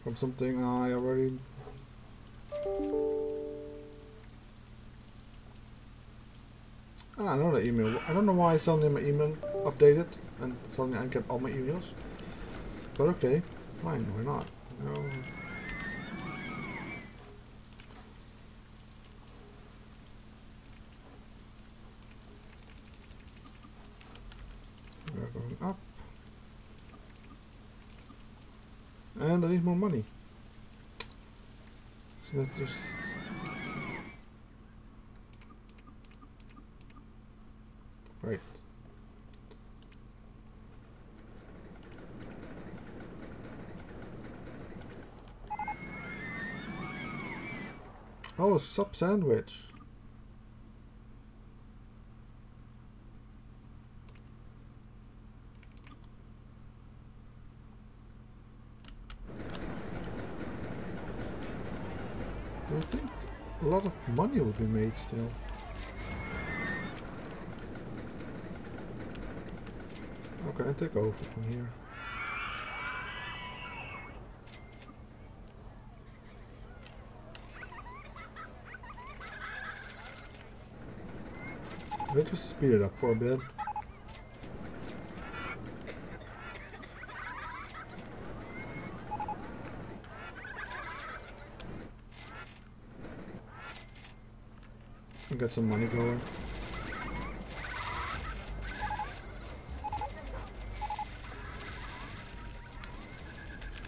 from something I already. Another email. I don't know why suddenly my email updated and suddenly I get all my emails. But okay, fine, why not? No. We're going up. And I need more money. So that there's. Right. Oh, a sub sandwich. I think a lot of money will be made still. Okay, I take over from here. Let's just speed it up for a bit. And get some money going.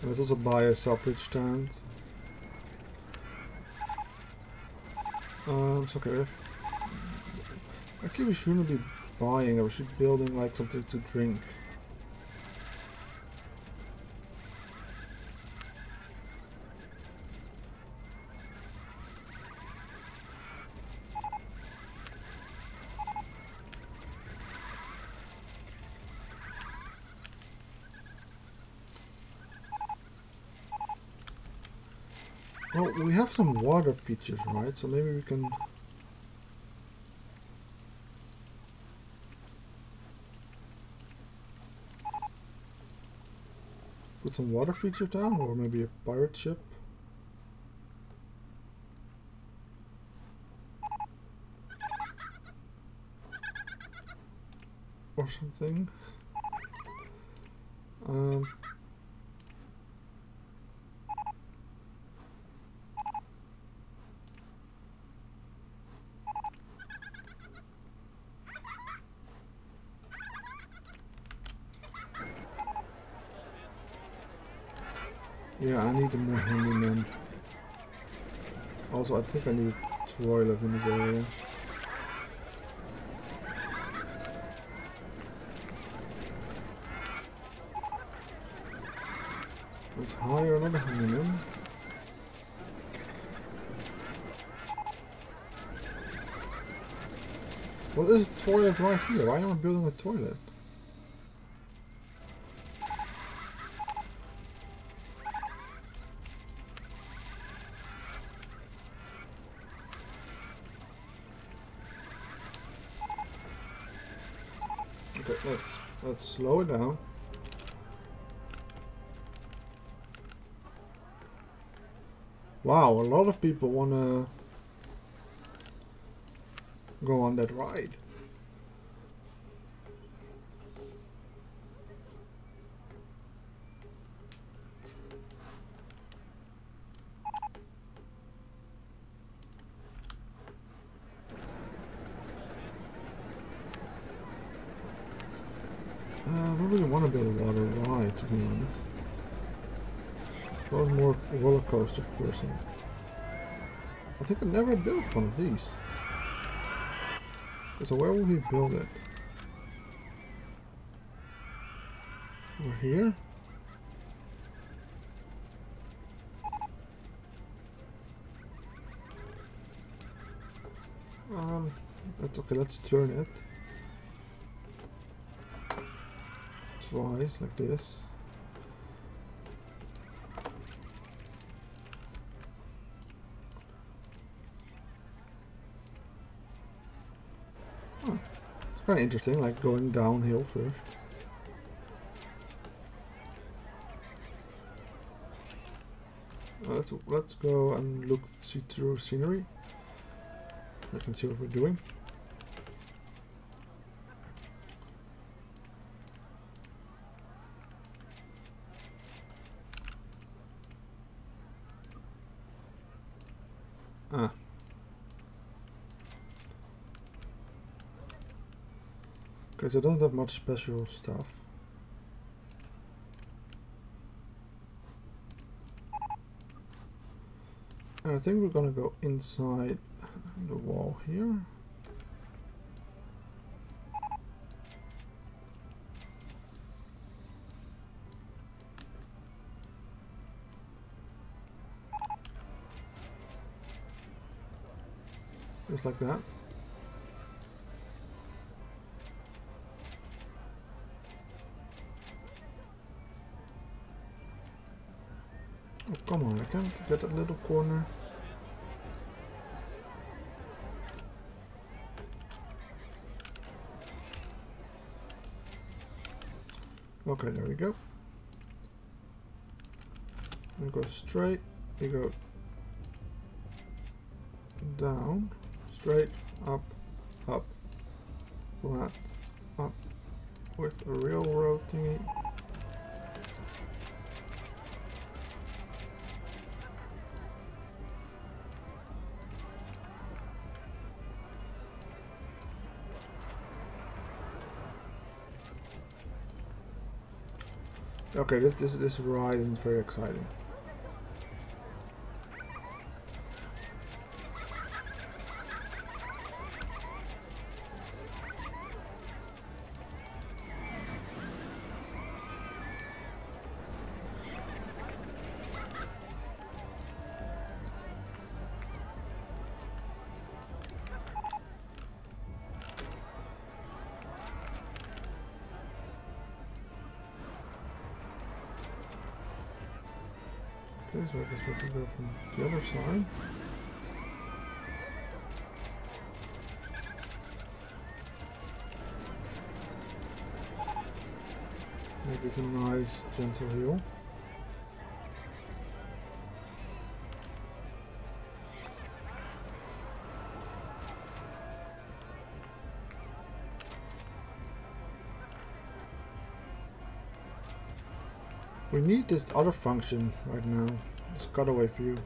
And let's also buy a self-reach stand. It's okay. Actually, we shouldn't be buying it. We should be building like something to drink. Well, we have some water features, right? So maybe we can. Put some water feature down, or maybe a pirate ship. Or something. Yeah, I need a more handyman. Also, I think I need a toilet in this area. Let's hire another handyman. What is a toilet right here? Why am I building a toilet? Okay, let's slow it down. Wow, a lot of people wanna go on that ride. I don't really want to build a water ride, to be honest. I was more a roller coaster person. I think I never built one of these. So where will we build it? Over here? That's okay, let's turn it. Twice, like this. Huh. It's kind of interesting, like going downhill first. Let's go and see through scenery. I can see what we're doing. Ah. Okay, so it doesn't have much special stuff. And I think we're gonna go inside the wall here. Just like that. Oh, come on, I can't get that little corner. Okay, there we go. We go straight, we go down, straight, up, up, flat, up, with a railroad thingy. Okay, this ride isn't very exciting. Okay, so I guess we have to go from the other side. Make this a nice gentle hill. We need this other function right now, this cutaway view.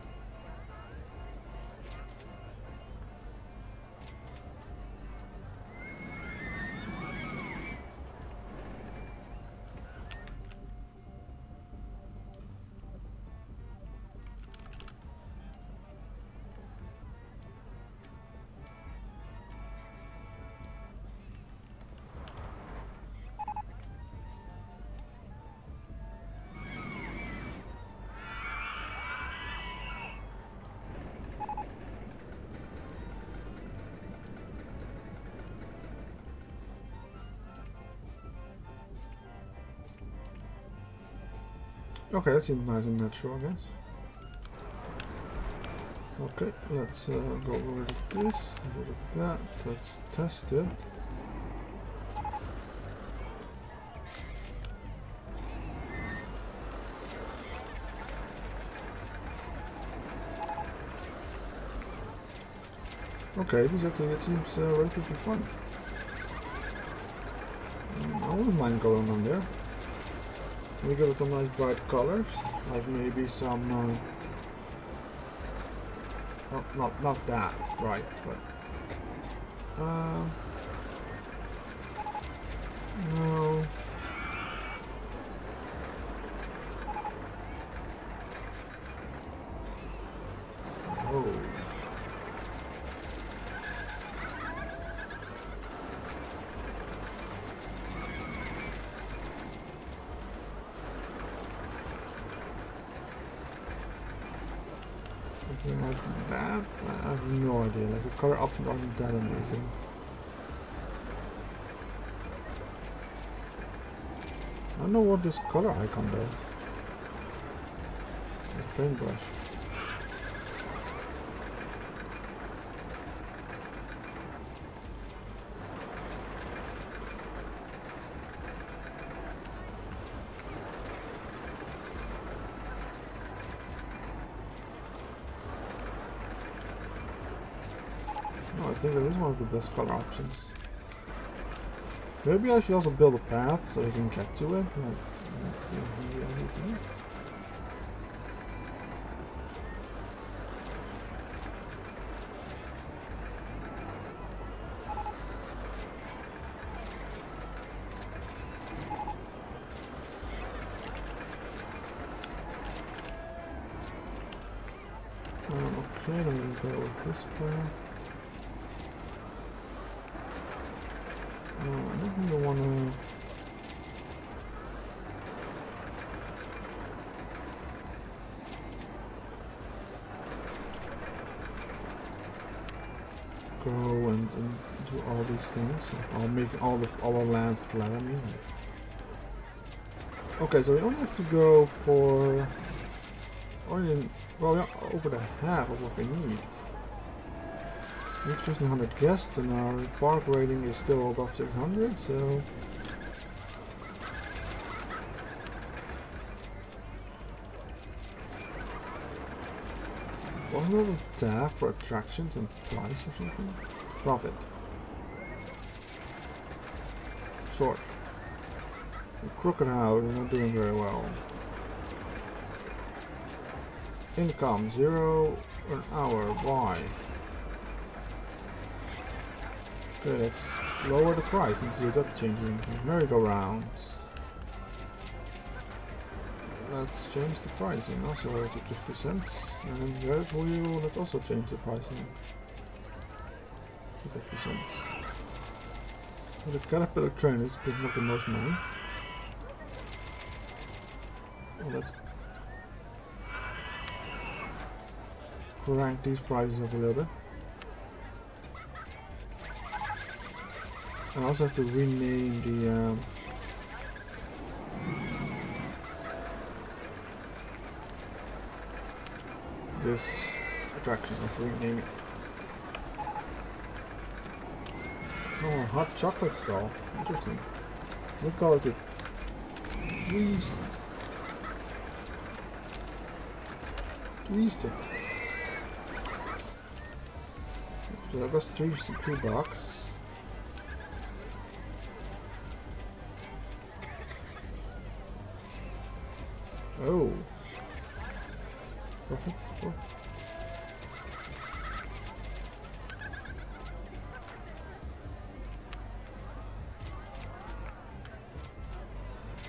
Okay, that seems nice and natural, I guess. Okay, let's go over to this, over to that. Let's test it. Okay, this actually it seems relatively fun. I wouldn't mind going on there. We give it some nice bright colors, like maybe some. Not that bright, but no. Oh. Something like that? I have no idea. Like the color options aren't that amazing. I don't know what this color icon does. This paintbrush. No, I think that is one of the best color options. Maybe I should also build a path so I can get to it. Okay, then we go with this path. I don't really want to. Go and do all these things. I'll make all the land flat. I mean. Okay, so we only have to go for only over the half of what we need. We need 1500 guests, and our park rating is still above 600. So. Wasn't there a tab for attractions and price or something? Profit. Sort. The Crooked House is not doing very well. Income 0 an hour. Why? Okay, let's lower the price and see if that changes anything. Merry-go-rounds. Let's change the pricing also to 50 cents. And then Ferris wheel, let's also change the pricing to 50 cents. So the Caterpillar train is picking up the most money. Well, let's crank these prices up a little bit. I also have to rename the this attraction. I have to rename it. Oh, hot chocolate stall. Interesting. Let's call it a Twist. Twister. So that costs $3. Oh.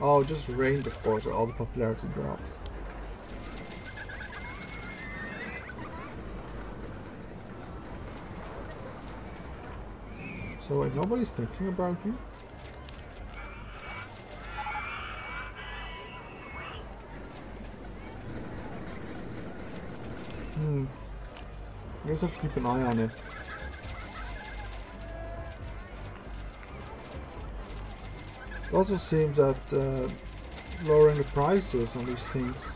Oh, it just rained, of course, all the popularity dropped. So wait, nobody's thinking about you? I guess I have to keep an eye on it. It also seems that lowering the prices on these things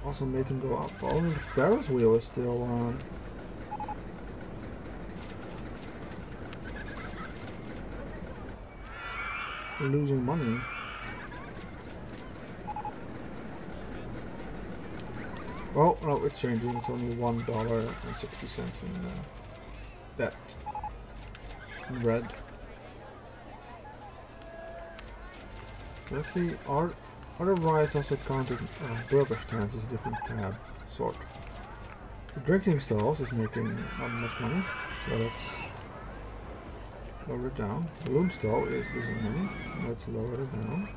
also made them go up. Only the Ferris wheel is still on. Losing money. Oh no, it's changing. It's only $1.60 in that in red. Actually, are other rides also counted? Burger stands is a different tab sort. The drinking stalls is making not much money, so let's lower it down. The room stall is losing money. Let's lower it down.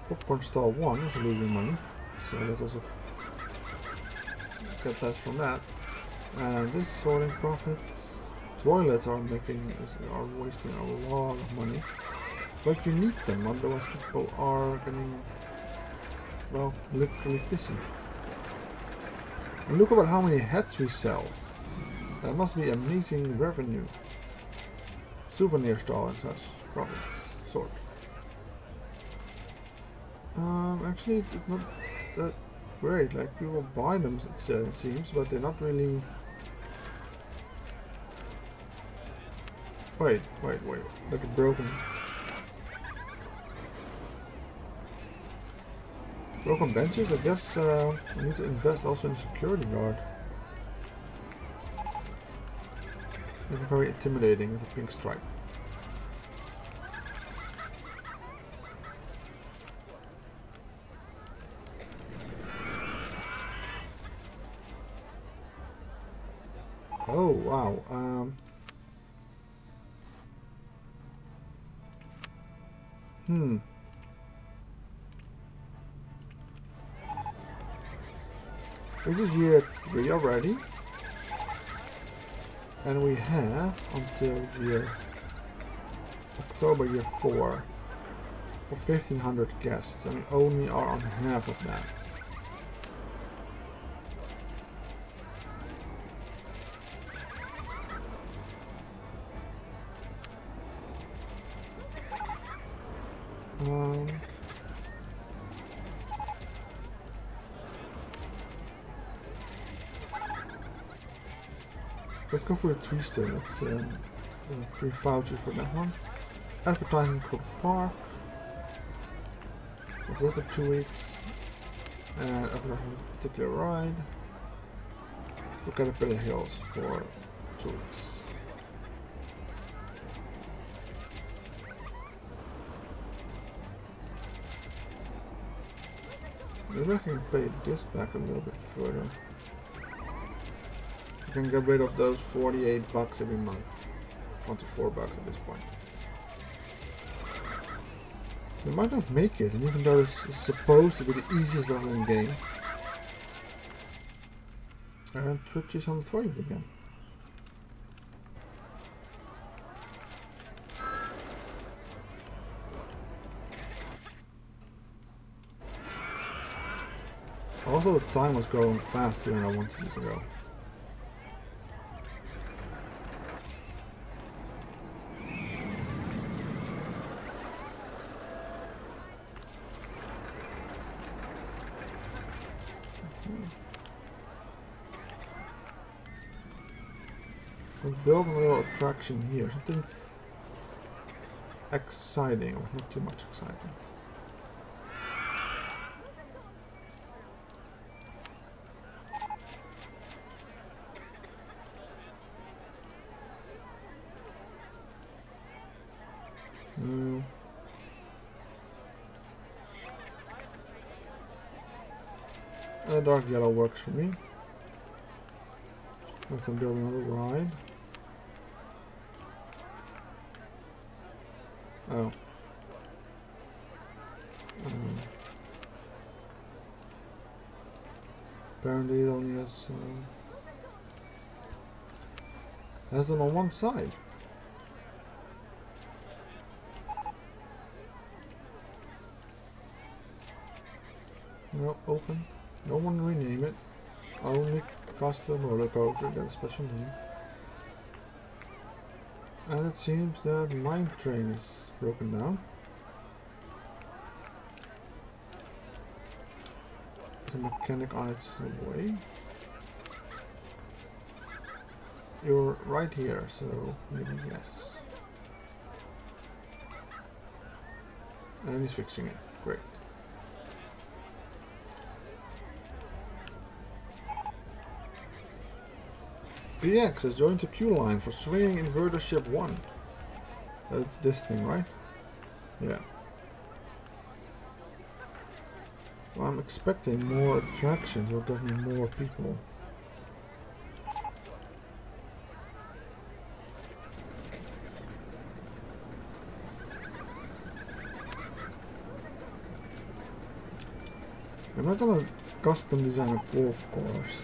Popcorn stall 1 is losing money, so let's also get less from that. And this sorting profits. Toilets are wasting a lot of money. But you need them, otherwise people are getting, well, literally pissy. And look about how many hats we sell. That must be amazing revenue. Souvenir stall and such profits sort. Actually, it's not that great. Like, people buy them, it seems, but they're not really. Wait. Look at broken benches. I guess we need to invest also in security guard. Looking very intimidating with a pink stripe. Oh wow. This is year 3 already. And we have until October year 4 for 1,500 guests, and we only are on half of that. Let's go for the 3-star. Let's free vouchers for that one. Advertising for the park. What's that for 2 weeks? And advertising for a particular ride. Look at the Caterpillar Hills for 2 weeks. Maybe I can pay this back a little bit further. I can get rid of those 48 bucks every month. 24 bucks at this point. We might not make it, and even though this is supposed to be the easiest level in the game. And Twitch is on the toilet again. Also, the time was going faster than I wanted it to go. Let's build a little attraction here, something exciting, or not too much excitement. Dark yellow works for me. Let's build another ride. Oh. Apparently it only has them on one side. No, open. No one rename it. Only custom roller coaster, get a special name. And it seems that Mine Train is broken down. a mechanic on its way? You're right here, so maybe yes. And he's fixing it. Great. PX has joined the queue line for swinging inverter ship 1. That's this thing, right? Yeah. Well, I'm expecting more attractions or getting more people. I'm not gonna custom design a golf course.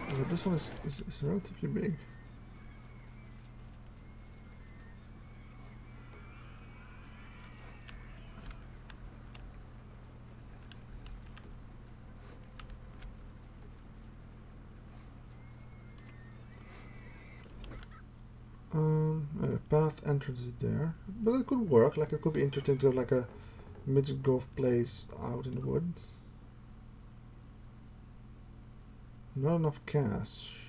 But this one is relatively big. The path entrance is there, but it could work. Like it could be interesting to have like a midget golf place out in the woods. Not enough cash.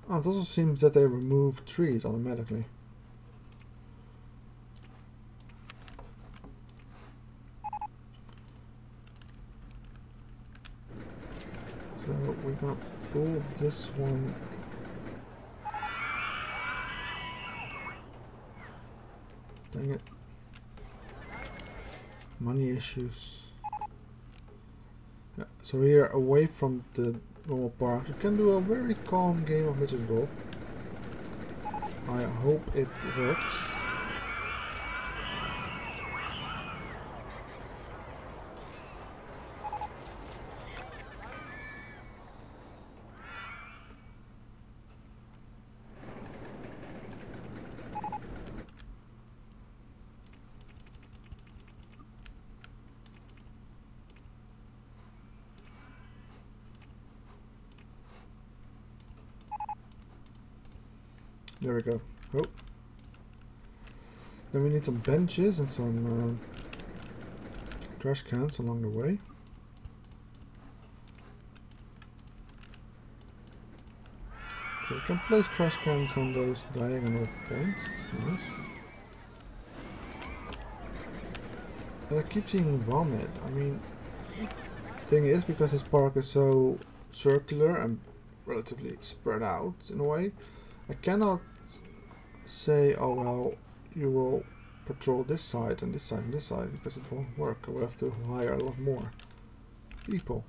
Oh, it also seems that they remove trees automatically. So we're gonna pull this one. Dang it. Money issues. Yeah, so here, away from the normal park, you can do a very calm game of midget golf. I hope it works. There we go. Oh. Then we need some benches and some trash cans along the way. Okay, we can place trash cans on those diagonal points. That's nice. And I keep seeing vomit. I mean, the thing is, because this park is so circular and relatively spread out in a way, I cannot say, oh well, you will patrol this side and this side and this side, because it won't work. I will have to hire a lot more people.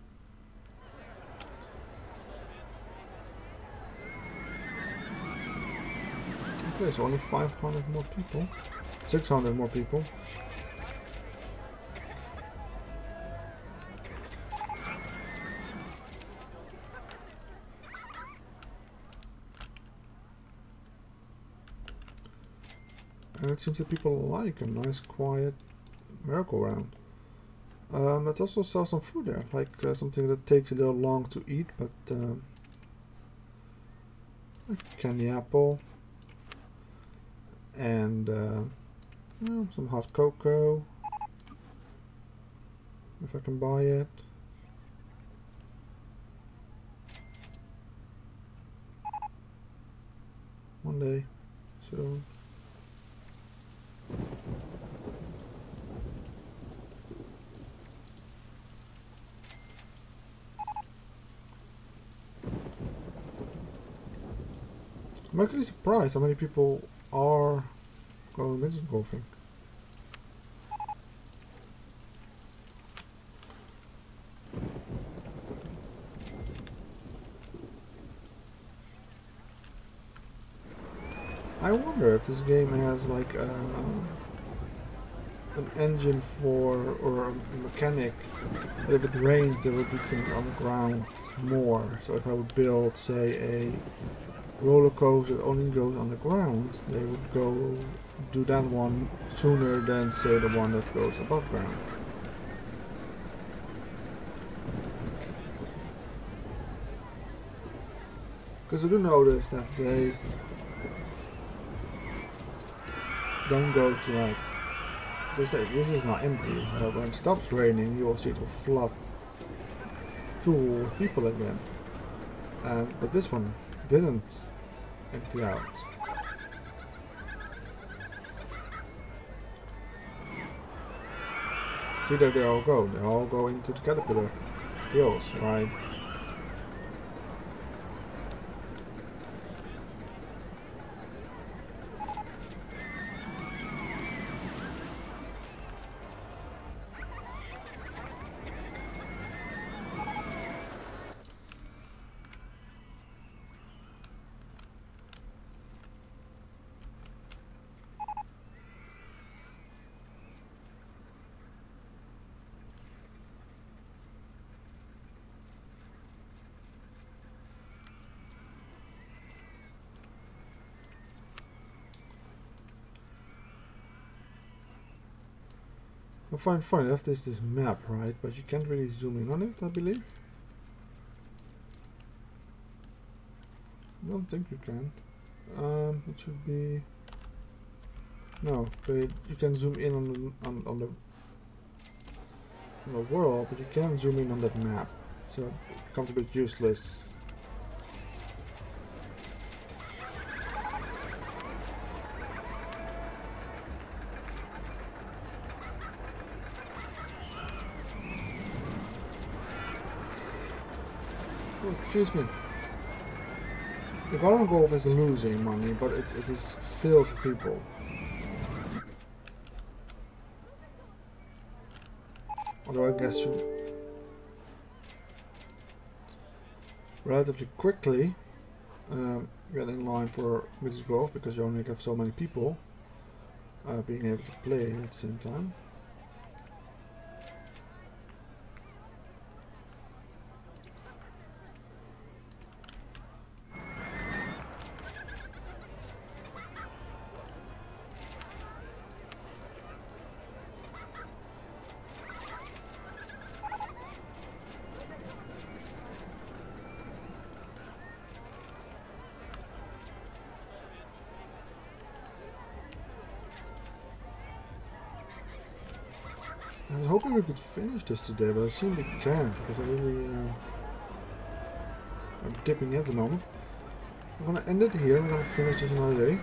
Okay, so only 500 more people. 600 more people. And it seems that people like a nice quiet merry-go-round. Let's also sell some food there, like something that takes a little long to eat, but like candy apple and some hot cocoa, if I can buy it. One day soon. I'm actually surprised how many people are going midget golfing. I wonder if this game has like an engine for, or a mechanic, that if it rains they will do things on the ground more. So if I would build, say, a roller coaster that only goes on the ground, they would go do that one sooner than, say, the one that goes above ground. Because I do notice that they don't go to like this is not empty. When it stops raining, you will see it will flood full with people again. But this one didn't empty out. See, there they all go. They all go into the Caterpillar Hills, right? I find funny enough there's this map, right? But you can't really zoom in on it, I believe. I don't think you can. It should be no, but you can zoom in on the world, but you can't zoom in on that map, so it becomes a bit useless. Oh, excuse me. The Garden Golf is losing money, but it is filled with people. Although I guess you relatively quickly get in line for Mrs. Golf because you only have so many people being able to play at the same time. I was hoping we could finish this today, but I assume we can't because I really I'm dipping at the moment. I'm gonna end it here. I'm gonna finish this another day.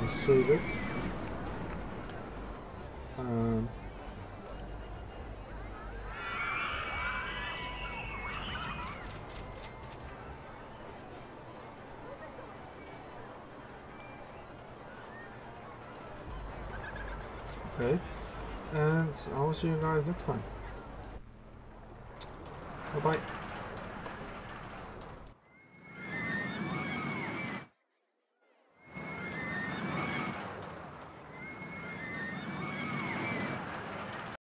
I'll save it. Okay. And I will see you guys next time. Bye bye.